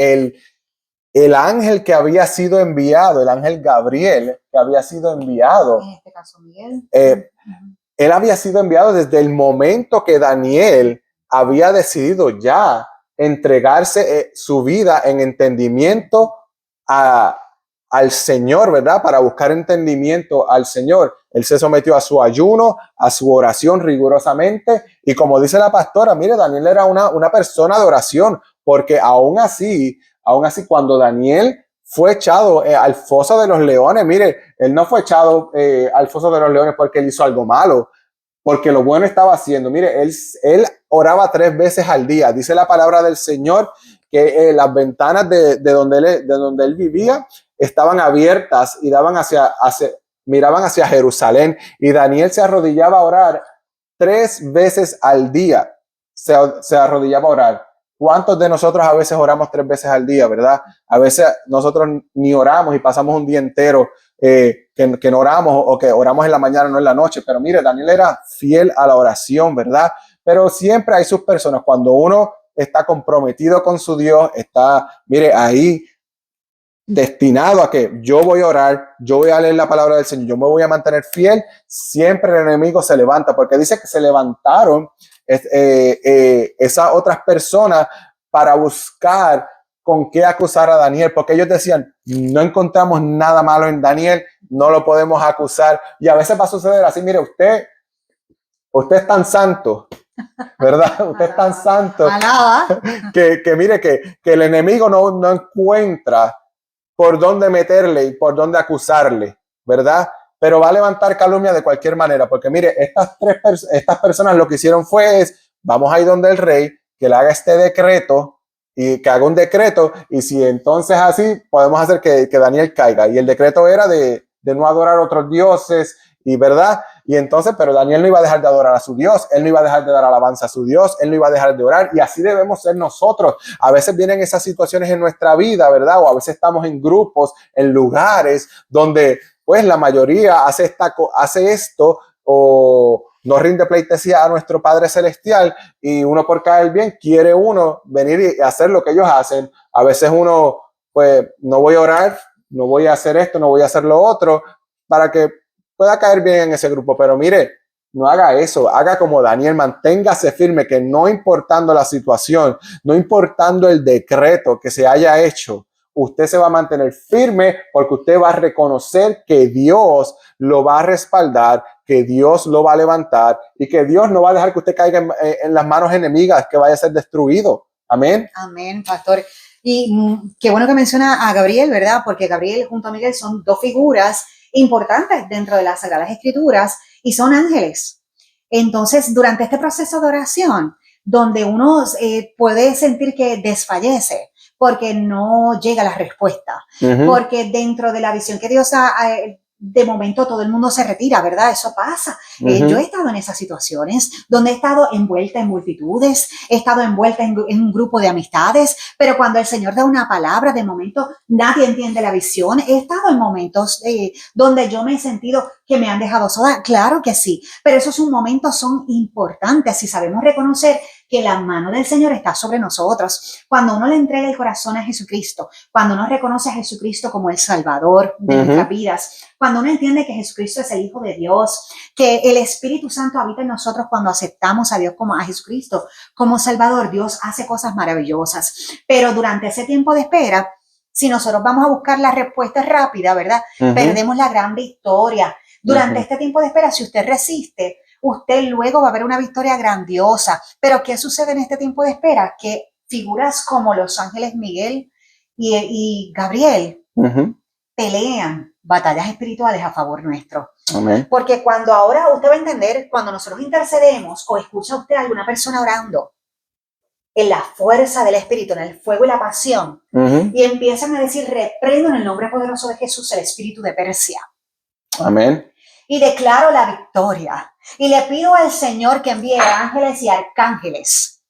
el ángel que había sido enviado, el ángel Gabriel, que había sido enviado, en este caso Miguel, él había sido enviado desde el momento que Daniel había decidido ya entregarse su vida en entendimiento al Señor, ¿verdad? Para buscar entendimiento al Señor. Él se sometió a su ayuno, a su oración rigurosamente. Y como dice la pastora, mire, Daniel era una persona de oración, porque aún así, cuando Daniel fue echado al foso de los leones, mire, él no fue echado al foso de los leones porque él hizo algo malo, porque lo bueno estaba haciendo. Mire, él oraba 3 veces al día. Dice la palabra del Señor que las ventanas de donde él vivía estaban abiertas y miraban hacia Jerusalén, y Daniel se arrodillaba a orar 3 veces al día. Se arrodillaba a orar. ¿Cuántos de nosotros a veces oramos 3 veces al día, verdad? A veces nosotros ni oramos y pasamos un día entero que no oramos, o que oramos en la mañana, no en la noche. Pero mire, Daniel era fiel a la oración, ¿verdad? Pero siempre hay sus personas. Cuando uno está comprometido con su Dios, está, mire, ahí destinado a que yo voy a orar, yo voy a leer la palabra del Señor, yo me voy a mantener fiel, siempre el enemigo se levanta, porque dice que se levantaron esas otras personas para buscar con qué acusar a Daniel, porque ellos decían, no encontramos nada malo en Daniel, no lo podemos acusar. Y a veces va a suceder así, mire, usted es tan santo, ¿verdad? Usted es tan santo que mire que el enemigo no encuentra por dónde meterle y por dónde acusarle, ¿verdad? Pero va a levantar calumnia de cualquier manera, porque mire, estas personas lo que hicieron vamos a ir donde el rey, que le haga este decreto, y que haga un decreto, y si entonces así, podemos hacer que Daniel caiga. Y el decreto era de no adorar otros dioses, y verdad, y entonces, pero Daniel no iba a dejar de adorar a su Dios, él no iba a dejar de dar alabanza a su Dios, él no iba a dejar de orar, y así debemos ser nosotros. A veces vienen esas situaciones en nuestra vida, ¿verdad? O a veces estamos en grupos, en lugares donde pues la mayoría hace esto o no rinde pleitesía a nuestro Padre Celestial, y uno por caer bien quiere uno venir y hacer lo que ellos hacen. A veces uno, pues, no voy a orar, no voy a hacer esto, no voy a hacer lo otro, para que pueda caer bien en ese grupo. Pero mire, no haga eso, haga como Daniel, manténgase firme, que no importando la situación, no importando el decreto que se haya hecho, usted se va a mantener firme, porque usted va a reconocer que Dios lo va a respaldar, que Dios lo va a levantar, y que Dios no va a dejar que usted caiga en las manos enemigas, que vaya a ser destruido. Amén. Amén, pastor. Y qué bueno que menciona a Gabriel, ¿verdad? Porque Gabriel junto a Miguel son 2 figuras importantes dentro de las Sagradas Escrituras y son ángeles. Entonces, durante este proceso de oración, donde uno puede sentir que desfallece porque no llega la respuesta, porque dentro de la visión que Dios da, de momento todo el mundo se retira, ¿verdad? Eso pasa. Yo he estado en esas situaciones donde he estado envuelta en multitudes, he estado envuelta en un grupo de amistades, pero cuando el Señor da una palabra, de momento nadie entiende la visión. He estado en momentos donde yo me he sentido que me han dejado sola. Claro que sí, pero esos momentos son importantes si sabemos reconocer que la mano del Señor está sobre nosotros. Cuando uno le entrega el corazón a Jesucristo, cuando uno reconoce a Jesucristo como el Salvador de nuestras vidas, cuando uno entiende que Jesucristo es el Hijo de Dios, que el Espíritu Santo habita en nosotros cuando aceptamos a Dios como a Jesucristo como Salvador, Dios hace cosas maravillosas. Pero durante ese tiempo de espera, si nosotros vamos a buscar la respuesta rápida, ¿verdad? Perdemos la gran victoria. Durante este tiempo de espera, si usted resiste, usted luego va a ver una victoria grandiosa. Pero ¿qué sucede en este tiempo de espera? Que figuras como los ángeles Miguel y Gabriel pelean batallas espirituales a favor nuestro. Amén. Porque cuando ahora usted va a entender, cuando nosotros intercedemos o escucha usted a alguna persona orando en la fuerza del Espíritu, en el fuego y la pasión, y empiezan a decir, reprendo en el nombre poderoso de Jesús el espíritu de Persia. Amén. Y declaro la victoria. Y le pido al Señor que envíe ángeles y arcángeles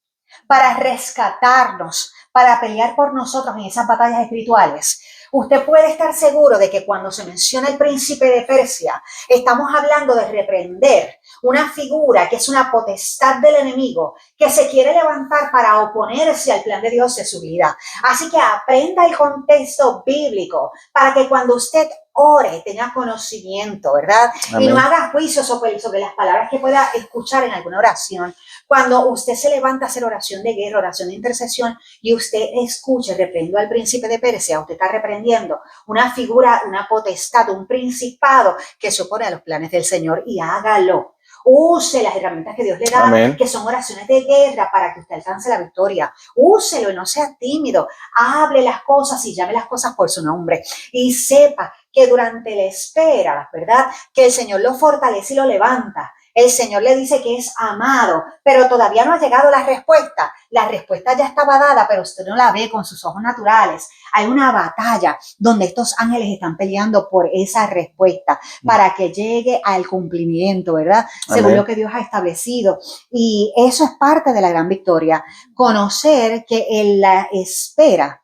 para rescatarnos, para pelear por nosotros en esas batallas espirituales. Usted puede estar seguro de que cuando se menciona el príncipe de Persia, estamos hablando de reprender una figura que es una potestad del enemigo que se quiere levantar para oponerse al plan de Dios de su vida. Así que aprenda el contexto bíblico para que cuando usted ore tenga conocimiento, ¿verdad? Amén. Y no haga juicios sobre las palabras que pueda escuchar en alguna oración. Cuando usted se levanta a hacer oración de guerra, oración de intercesión, y usted escuche, reprendo al príncipe de Persia, usted está reprendiendo una figura, una potestad, un principado que se opone a los planes del Señor, y hágalo. Use las herramientas que Dios le da, amén, que son oraciones de guerra para que usted alcance la victoria. Úselo y no sea tímido. Hable las cosas y llame las cosas por su nombre. Y sepa que durante la espera, ¿verdad? Que el Señor lo fortalece y lo levanta. El Señor le dice que es amado, pero todavía no ha llegado la respuesta. La respuesta ya estaba dada, pero usted no la ve con sus ojos naturales. Hay una batalla donde estos ángeles están peleando por esa respuesta para que llegue al cumplimiento, ¿verdad? Según amén, lo que Dios ha establecido. Y eso es parte de la gran victoria. Conocer que en la espera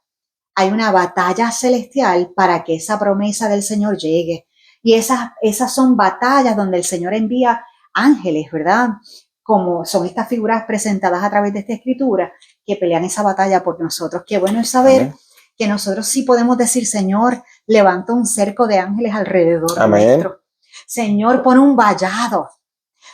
hay una batalla celestial para que esa promesa del Señor llegue. Y esas son batallas donde el Señor envía ángeles, ¿verdad? Como son estas figuras presentadas a través de esta escritura que pelean esa batalla por nosotros. Qué bueno es saber amén, que nosotros sí podemos decir, Señor, levanta un cerco de ángeles alrededor amén, nuestro. Señor, pon un vallado.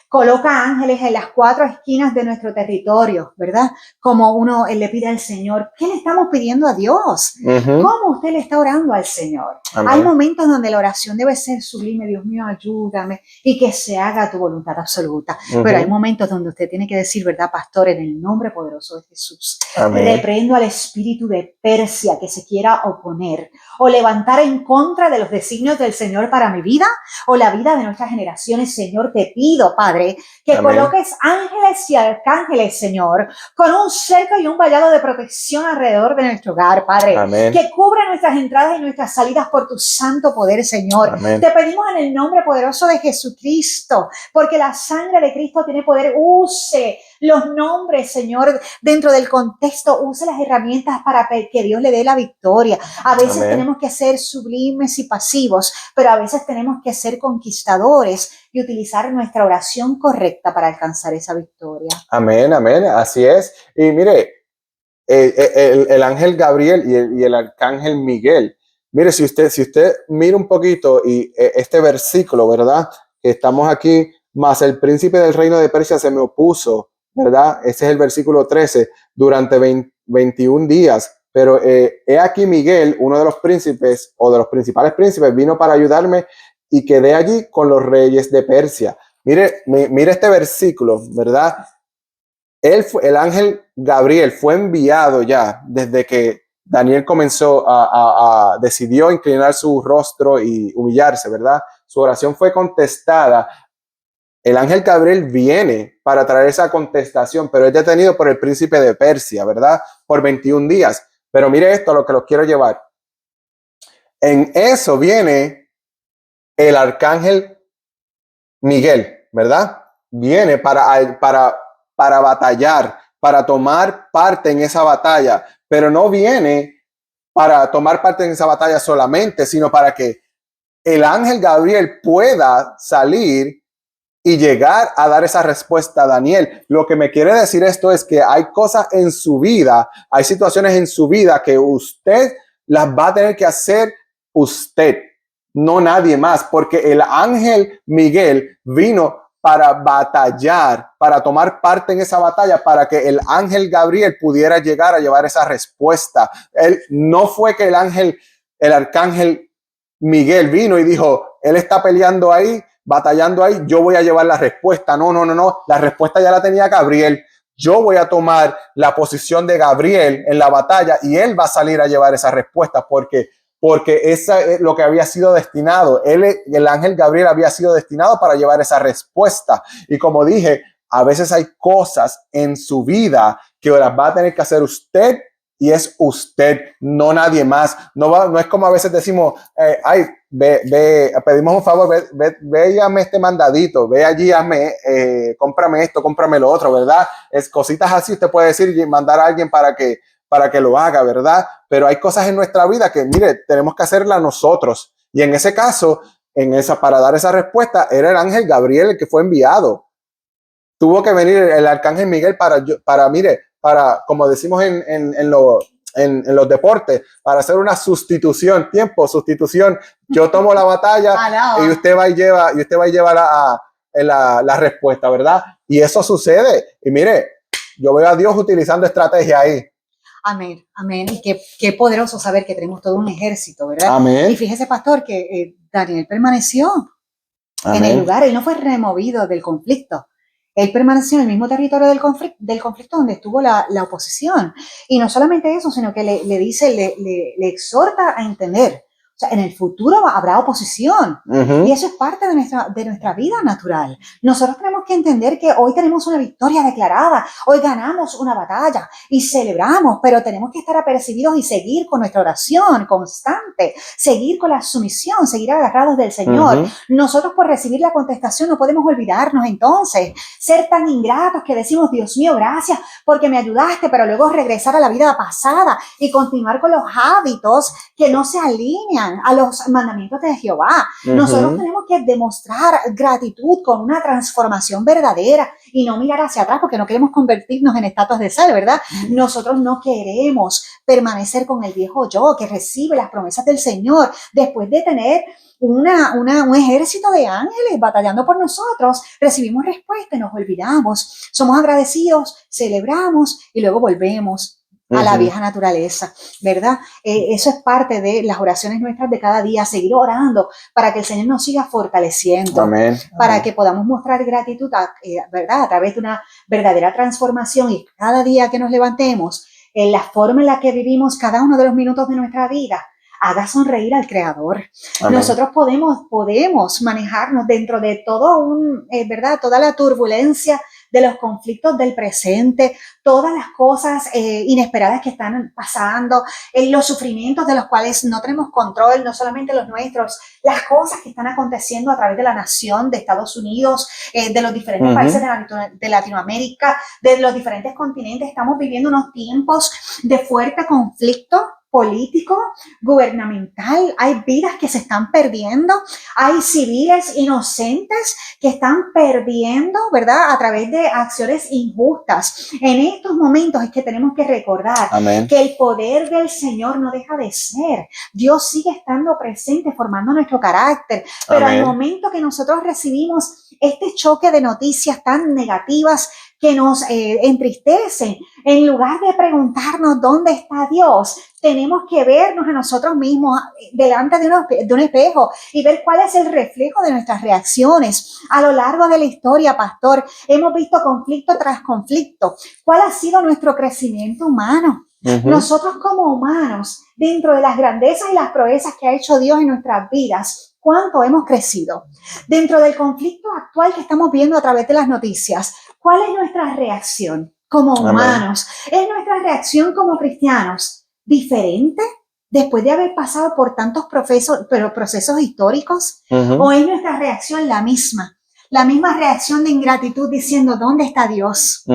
Coloca ángeles en las 4 esquinas de nuestro territorio, ¿verdad? Como uno le pide al Señor. ¿Qué le estamos pidiendo a Dios? ¿Cómo usted le está orando al Señor? Amén. Hay momentos donde la oración debe ser sublime. Dios mío, ayúdame. Y que se haga tu voluntad absoluta. Pero hay momentos donde usted tiene que decir, ¿verdad, pastor? En el nombre poderoso de Jesús. Amén. Reprendo al espíritu de Persia que se quiera oponer o levantar en contra de los designios del Señor para mi vida o la vida de nuestras generaciones. Señor, te pido, Padre, que amén, coloques ángeles y arcángeles, Señor, con un cerco y un vallado de protección alrededor de nuestro hogar, Padre. Amén. Que cubra nuestras entradas y nuestras salidas por tu santo poder, Señor. Amén. Te pedimos en el nombre poderoso de Jesucristo, porque la sangre de Cristo tiene poder. Use los nombres, Señor, dentro del contexto. Use las herramientas para que Dios le dé la victoria. A veces amén, tenemos que ser sublimes y pasivos, pero a veces tenemos que ser conquistadores y utilizar nuestra oración correcta para alcanzar esa victoria. Amén, amén, así es. Y mire, el ángel Gabriel y el arcángel Miguel, mire, si usted mira un poquito y este versículo, ¿verdad? Que estamos aquí, más el príncipe del reino de Persia se me opuso, ¿verdad? Ese es el versículo 13, durante 21 días. Pero he aquí Miguel, uno de los príncipes o de los principales príncipes, vino para ayudarme y quedé allí con los reyes de Persia. Mire este versículo, ¿verdad? El ángel Gabriel fue enviado ya desde que Daniel comenzó decidió inclinar su rostro y humillarse, ¿verdad? Su oración fue contestada. El ángel Gabriel viene para traer esa contestación, pero es detenido por el príncipe de Persia, ¿verdad? Por 21 días. Pero mire esto, a lo que los quiero llevar. En eso viene el arcángel Miguel, ¿verdad? Viene para batallar, para tomar parte en esa batalla, pero no viene para tomar parte en esa batalla solamente, sino para que el ángel Gabriel pueda salir y llegar a dar esa respuesta a Daniel. Lo que me quiere decir esto es que hay cosas en su vida, hay situaciones en su vida que usted las va a tener que hacer usted, no nadie más, porque el ángel Miguel vino para batallar, para tomar parte en esa batalla, para que el ángel Gabriel pudiera llegar a llevar esa respuesta. Él no fue que el arcángel Miguel vino y dijo, él está peleando ahí, batallando ahí, yo voy a llevar la respuesta. No. La respuesta ya la tenía Gabriel. Yo voy a tomar la posición de Gabriel en la batalla y él va a salir a llevar esa respuesta porque esa es lo que había sido destinado. El ángel Gabriel había sido destinado para llevar esa respuesta. Y como dije, a veces hay cosas en su vida que las va a tener que hacer usted y es usted, no nadie más. No es como a veces decimos, pedimos un favor, ve y hazme este mandadito, ve allí, cómprame esto, cómprame lo otro, ¿verdad? Es cositas así, usted puede decir y mandar a alguien para que lo haga, ¿verdad? Pero hay cosas en nuestra vida que, mire, tenemos que hacerlas nosotros. Y en ese caso, para dar esa respuesta, era el ángel Gabriel el que fue enviado. Tuvo que venir el arcángel Miguel para, como decimos en los deportes, para hacer una sustitución, sustitución. Yo tomo la batalla y usted va y lleva la respuesta, ¿verdad? Y eso sucede. Y mire, yo veo a Dios utilizando estrategia ahí. Amén, amén. Y qué poderoso saber que tenemos todo un ejército, ¿verdad? Amén. Y fíjese, pastor, que Daniel permaneció en el lugar, él no fue removido del conflicto. Él permaneció en el mismo territorio del conflicto donde estuvo la oposición. Y no solamente eso, sino que le exhorta a entender. O sea, en el futuro habrá oposición. Y eso es parte de nuestra vida natural. Nosotros tenemos que entender que hoy tenemos una victoria declarada. Hoy ganamos una batalla y celebramos, pero tenemos que estar apercibidos y seguir con nuestra oración constante, seguir con la sumisión, seguir agarrados del Señor. Nosotros por recibir la contestación no podemos olvidarnos entonces, ser tan ingratos que decimos, Dios mío, gracias porque me ayudaste, pero luego regresar a la vida pasada y continuar con los hábitos que no se alinean a los mandamientos de Jehová. Nosotros tenemos que demostrar gratitud con una transformación verdadera y no mirar hacia atrás porque no queremos convertirnos en estatuas de sal, ¿verdad? Nosotros no queremos permanecer con el viejo yo que recibe las promesas del Señor después de tener un ejército de ángeles batallando por nosotros. Recibimos respuesta y nos olvidamos. Somos agradecidos, celebramos y luego volvemos a la vieja naturaleza, ¿verdad? Eso es parte de las oraciones nuestras de cada día, seguir orando para que el Señor nos siga fortaleciendo, amén, para que podamos mostrar gratitud, ¿verdad? A través de una verdadera transformación y cada día que nos levantemos, en la forma en la que vivimos cada uno de los minutos de nuestra vida, haga sonreír al Creador. Amén. Nosotros podemos manejarnos dentro de todo ¿verdad? Toda la turbulencia de los conflictos del presente, todas las cosas inesperadas que están pasando, los sufrimientos de los cuales no tenemos control, no solamente los nuestros, las cosas que están aconteciendo a través de la nación, de Estados Unidos, de los diferentes países de Latinoamérica, de los diferentes continentes. Estamos viviendo unos tiempos de fuerte conflicto político, gubernamental, hay vidas que se están perdiendo, hay civiles inocentes que están perdiendo, ¿verdad? A través de acciones injustas. En estos momentos es que tenemos que recordar amén, que el poder del Señor no deja de ser. Dios sigue estando presente, formando nuestro carácter, pero amén, al momento que nosotros recibimos este choque de noticias tan negativas que nos entristecen, en lugar de preguntarnos dónde está Dios, tenemos que vernos a nosotros mismos delante de un espejo y ver cuál es el reflejo de nuestras reacciones. A lo largo de la historia, pastor, hemos visto conflicto tras conflicto. ¿Cuál ha sido nuestro crecimiento humano? Nosotros como humanos, dentro de las grandezas y las proezas que ha hecho Dios en nuestras vidas, ¿cuánto hemos crecido? Dentro del conflicto actual que estamos viendo a través de las noticias, ¿cuál es nuestra reacción como humanos? Amén. ¿Es nuestra reacción como cristianos diferente después de haber pasado por tantos procesos históricos? ¿O es nuestra reacción la misma reacción de ingratitud diciendo, ¿dónde está Dios?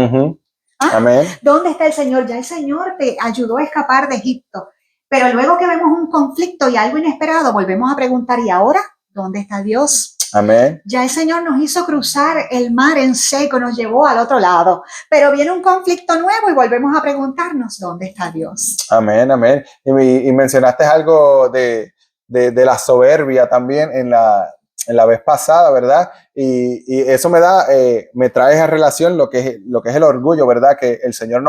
Amén. ¿Dónde está el Señor? Ya el Señor te ayudó a escapar de Egipto, pero luego que vemos un conflicto y algo inesperado, volvemos a preguntar, ¿y ahora? ¿Dónde está Dios? Amén. Ya el Señor nos hizo cruzar el mar en seco, nos llevó al otro lado, pero viene un conflicto nuevo y volvemos a preguntarnos, ¿dónde está Dios? Amén, amén. Y mencionaste algo de la soberbia también en la vez pasada, ¿verdad? Y eso me trae a relación lo que es el orgullo, ¿verdad? Que el Señor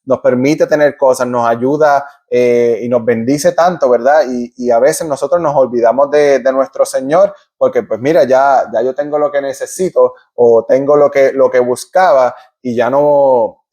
nos permite tener cosas, nos ayuda y nos bendice tanto, ¿verdad? Y a veces nosotros nos olvidamos de nuestro Señor porque pues mira, ya yo tengo lo que necesito o tengo lo que buscaba y ya no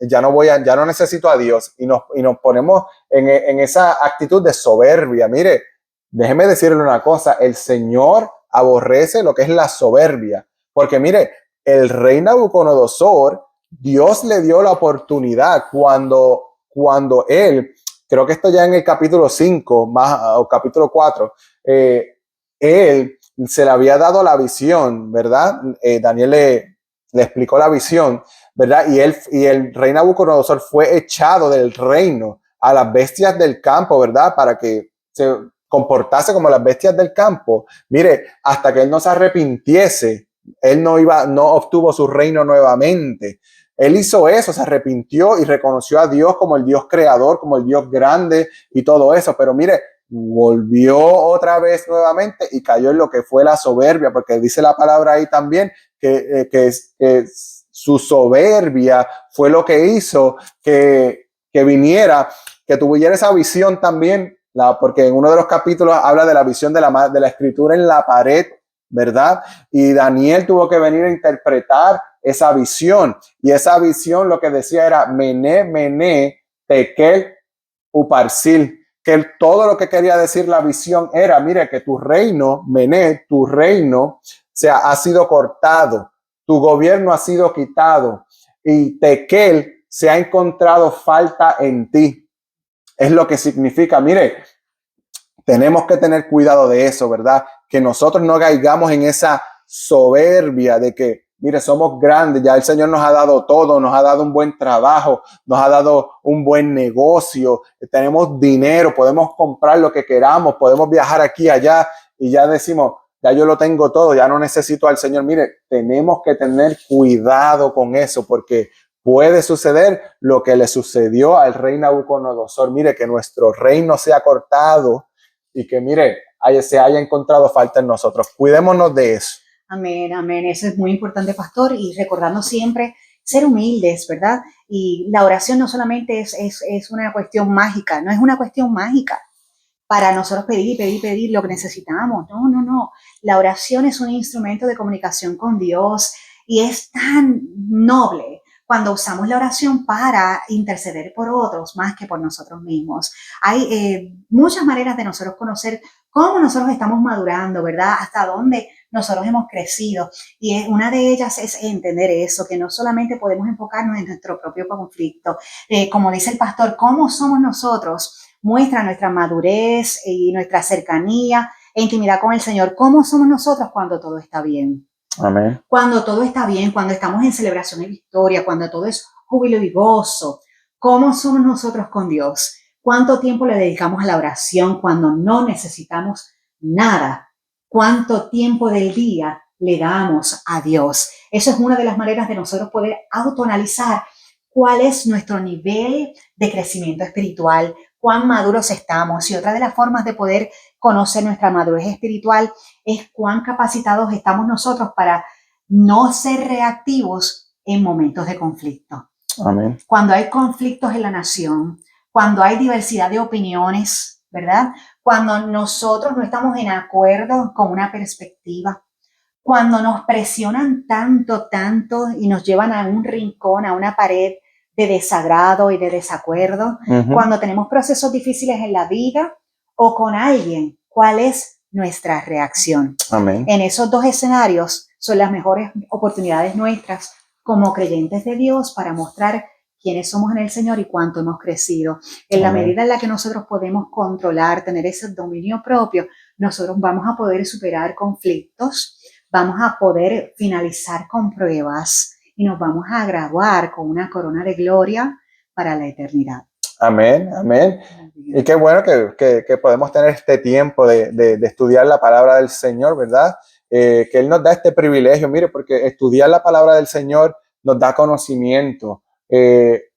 necesito a Dios y nos ponemos en esa actitud de soberbia. Mire, déjeme decirle una cosa, el Señor aborrece lo que es la soberbia, porque mire, el rey Nabucodonosor, Dios le dio la oportunidad cuando él, creo que esto ya en el capítulo 5 o capítulo 4, él se le había dado la visión, ¿verdad? Daniel le explicó la visión, ¿verdad? Y el rey Nabucodonosor fue echado del reino a las bestias del campo, ¿verdad? Para que se comportase como las bestias del campo. Mire, hasta que él no se arrepintiese, él no obtuvo su reino nuevamente. Él hizo eso, se arrepintió y reconoció a Dios como el Dios creador, como el Dios grande y todo eso. Pero mire, volvió otra vez nuevamente y cayó en lo que fue la soberbia, porque dice la palabra ahí también que su soberbia fue lo que hizo que viniera, que tuviera esa visión también, porque en uno de los capítulos habla de la visión de la escritura en la pared, ¿verdad? Y Daniel tuvo que venir a interpretar esa visión, y esa visión lo que decía era Mené, Mené, Tekel, Uparsil, que todo lo que quería decir la visión era, mire, que tu reino, Mené, tu reino, ha sido cortado, tu gobierno ha sido quitado, y Tekel, se ha encontrado falta en ti. Es lo que significa, mire, tenemos que tener cuidado de eso, ¿verdad? Que nosotros no caigamos en esa soberbia de que, mire, somos grandes, ya el Señor nos ha dado todo, nos ha dado un buen trabajo, nos ha dado un buen negocio, tenemos dinero, podemos comprar lo que queramos, podemos viajar aquí y allá y ya decimos, ya yo lo tengo todo, ya no necesito al Señor. Mire, tenemos que tener cuidado con eso porque puede suceder lo que le sucedió al rey Nabucodonosor. Mire, que nuestro reino sea cortado y que, mire, se haya encontrado falta en nosotros. Cuidémonos de eso. Amén, amén. Eso es muy importante, pastor, y recordando siempre ser humildes, ¿verdad? Y la oración no solamente es una cuestión mágica, no es una cuestión mágica para nosotros pedir y pedir y pedir lo que necesitamos. No, no, no. La oración es un instrumento de comunicación con Dios y es tan noble cuando usamos la oración para interceder por otros más que por nosotros mismos. Hay muchas maneras de nosotros conocer cómo nosotros estamos madurando, ¿verdad? Hasta dónde nosotros hemos crecido. Y una de ellas es entender eso, que no solamente podemos enfocarnos en nuestro propio conflicto. Como dice el pastor, ¿cómo somos nosotros? Muestra nuestra madurez y nuestra cercanía e intimidad con el Señor. ¿Cómo somos nosotros cuando todo está bien? Amén. Cuando todo está bien, cuando estamos en celebración y victoria, cuando todo es júbilo y gozo. ¿Cómo somos nosotros con Dios? ¿Cuánto tiempo le dedicamos a la oración cuando no necesitamos nada? ¿Cuánto tiempo del día le damos a Dios? Eso es una de las maneras de nosotros poder autoanalizar cuál es nuestro nivel de crecimiento espiritual, cuán maduros estamos. Y otra de las formas de poder conocer nuestra madurez espiritual es cuán capacitados estamos nosotros para no ser reactivos en momentos de conflicto. Amén. Cuando hay conflictos en la nación, cuando hay diversidad de opiniones, ¿verdad? Cuando nosotros no estamos en acuerdo con una perspectiva, cuando nos presionan tanto y nos llevan a un rincón, a una pared de desagrado y de desacuerdo, cuando tenemos procesos difíciles en la vida o con alguien, ¿cuál es nuestra reacción? Amén. En esos dos escenarios son las mejores oportunidades nuestras como creyentes de Dios para mostrar quiénes somos en el Señor y cuánto hemos crecido. En la medida en la que nosotros podemos controlar, tener ese dominio propio, nosotros vamos a poder superar conflictos, vamos a poder finalizar con pruebas y nos vamos a graduar con una corona de gloria para la eternidad. Amén, amén. Y qué bueno que podemos tener este tiempo de estudiar la palabra del Señor, ¿verdad? Que Él nos da este privilegio, mire, porque estudiar la palabra del Señor nos da conocimiento,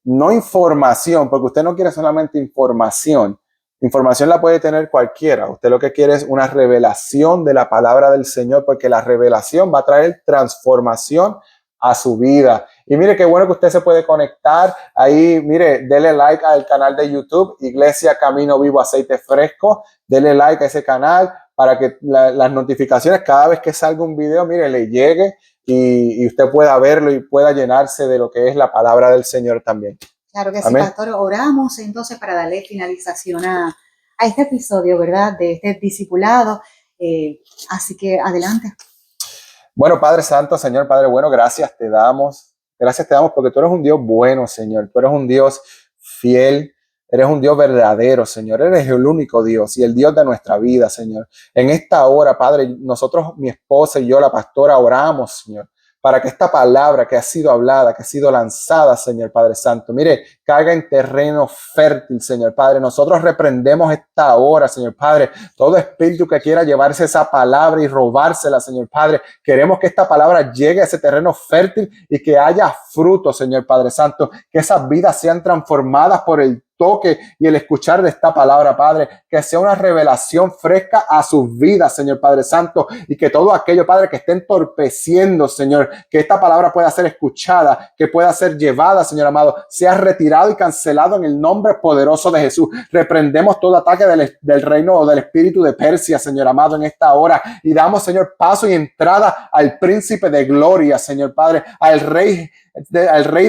no información, porque usted no quiere solamente información. Información la puede tener cualquiera. Usted lo que quiere es una revelación de la palabra del Señor, porque la revelación va a traer transformación a su vida. Y mire qué bueno que usted se puede conectar ahí, mire, dele like al canal de YouTube, Iglesia Camino Vivo Aceite Fresco, dele like a ese canal para que las notificaciones cada vez que salga un video, mire, le llegue y usted pueda verlo y pueda llenarse de lo que es la palabra del Señor también. Claro que Amén. sí, pastor. Oramos entonces para darle finalización a este episodio, ¿verdad? De este discipulado. Así que adelante. Bueno, Padre Santo, Señor, Padre bueno, gracias te damos. Gracias te damos porque tú eres un Dios bueno, Señor. Tú eres un Dios fiel. Eres un Dios verdadero, Señor. Eres el único Dios y el Dios de nuestra vida, Señor. En esta hora, Padre, nosotros, mi esposa y yo, la pastora, oramos, Señor, para que esta palabra que ha sido hablada, que ha sido lanzada, Señor Padre Santo, mire, caiga en terreno fértil, Señor Padre. Nosotros reprendemos esta hora, Señor Padre, todo espíritu que quiera llevarse esa palabra y robársela, Señor Padre. Queremos que esta palabra llegue a ese terreno fértil y que haya fruto, Señor Padre Santo, que esas vidas sean transformadas por el toque y el escuchar de esta palabra, Padre, que sea una revelación fresca a sus vidas, Señor Padre Santo, y que todo aquello, Padre, que esté entorpeciendo, Señor, que esta palabra pueda ser escuchada, que pueda ser llevada, Señor amado, sea retirado y cancelado en el nombre poderoso de Jesús. Reprendemos todo ataque del reino o del espíritu de Persia, Señor amado, en esta hora, y damos, Señor, paso y entrada al príncipe de gloria, Señor Padre, al Rey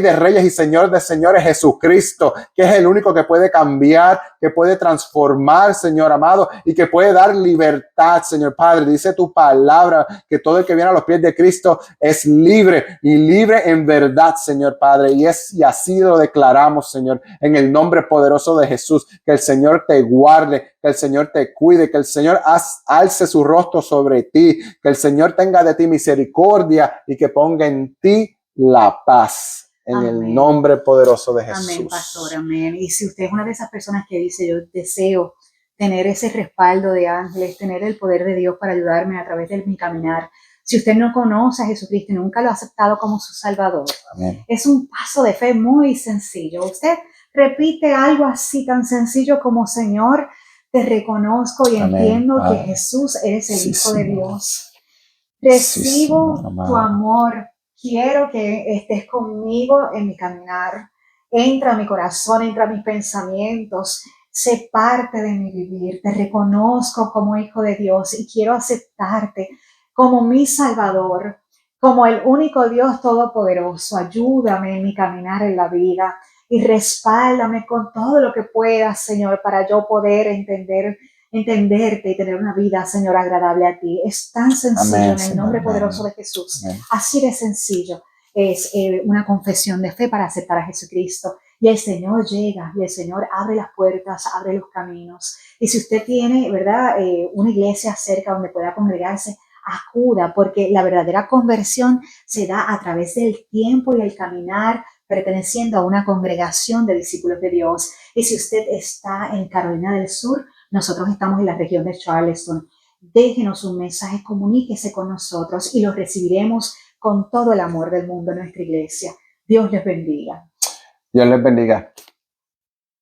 de Reyes y Señor de Señores, Jesucristo, que es el único que puede cambiar, que puede transformar, Señor amado, y que puede dar libertad, Señor Padre. Dice tu palabra que todo el que viene a los pies de Cristo es libre y libre en verdad, Señor Padre. Y así lo declaramos, Señor, en el nombre poderoso de Jesús. Que el Señor te guarde, que el Señor te cuide, que el Señor alce su rostro sobre ti, que el Señor tenga de ti misericordia y que ponga en ti la paz, en Amén. el nombre poderoso de Jesús. Amén, pastor, amén. Y si usted es una de esas personas que dice, yo deseo tener ese respaldo de ángeles, tener el poder de Dios para ayudarme a través de mi caminar, si usted no conoce a Jesucristo y nunca lo ha aceptado como su Salvador, amén, es un paso de fe muy sencillo. Usted repite algo así tan sencillo como: Señor, te reconozco y amén, entiendo que Jesús eres el Hijo de Dios. Recibo tu amor. Quiero que estés conmigo en mi caminar. Entra a mi corazón, entra a mis pensamientos. Sé parte de mi vivir. Te reconozco como Hijo de Dios y quiero aceptarte como mi Salvador, como el único Dios todopoderoso. Ayúdame en mi caminar en la vida y respáldame con todo lo que puedas, Señor, para yo poder entenderte y tener una vida, Señor, agradable a ti. Es tan sencillo, amén, en el nombre poderoso de Jesús. Amén. Así de sencillo es una confesión de fe para aceptar a Jesucristo. Y el Señor llega, y el Señor abre las puertas, abre los caminos. Y si usted tiene, ¿verdad?, una iglesia cerca donde pueda congregarse, acuda, porque la verdadera conversión se da a través del tiempo y el caminar, perteneciendo a una congregación de discípulos de Dios. Y si usted está en Carolina del Sur, nosotros estamos en la región de Charleston. Déjenos un mensaje, comuníquese con nosotros y los recibiremos con todo el amor del mundo en nuestra iglesia. Dios les bendiga. Dios les bendiga.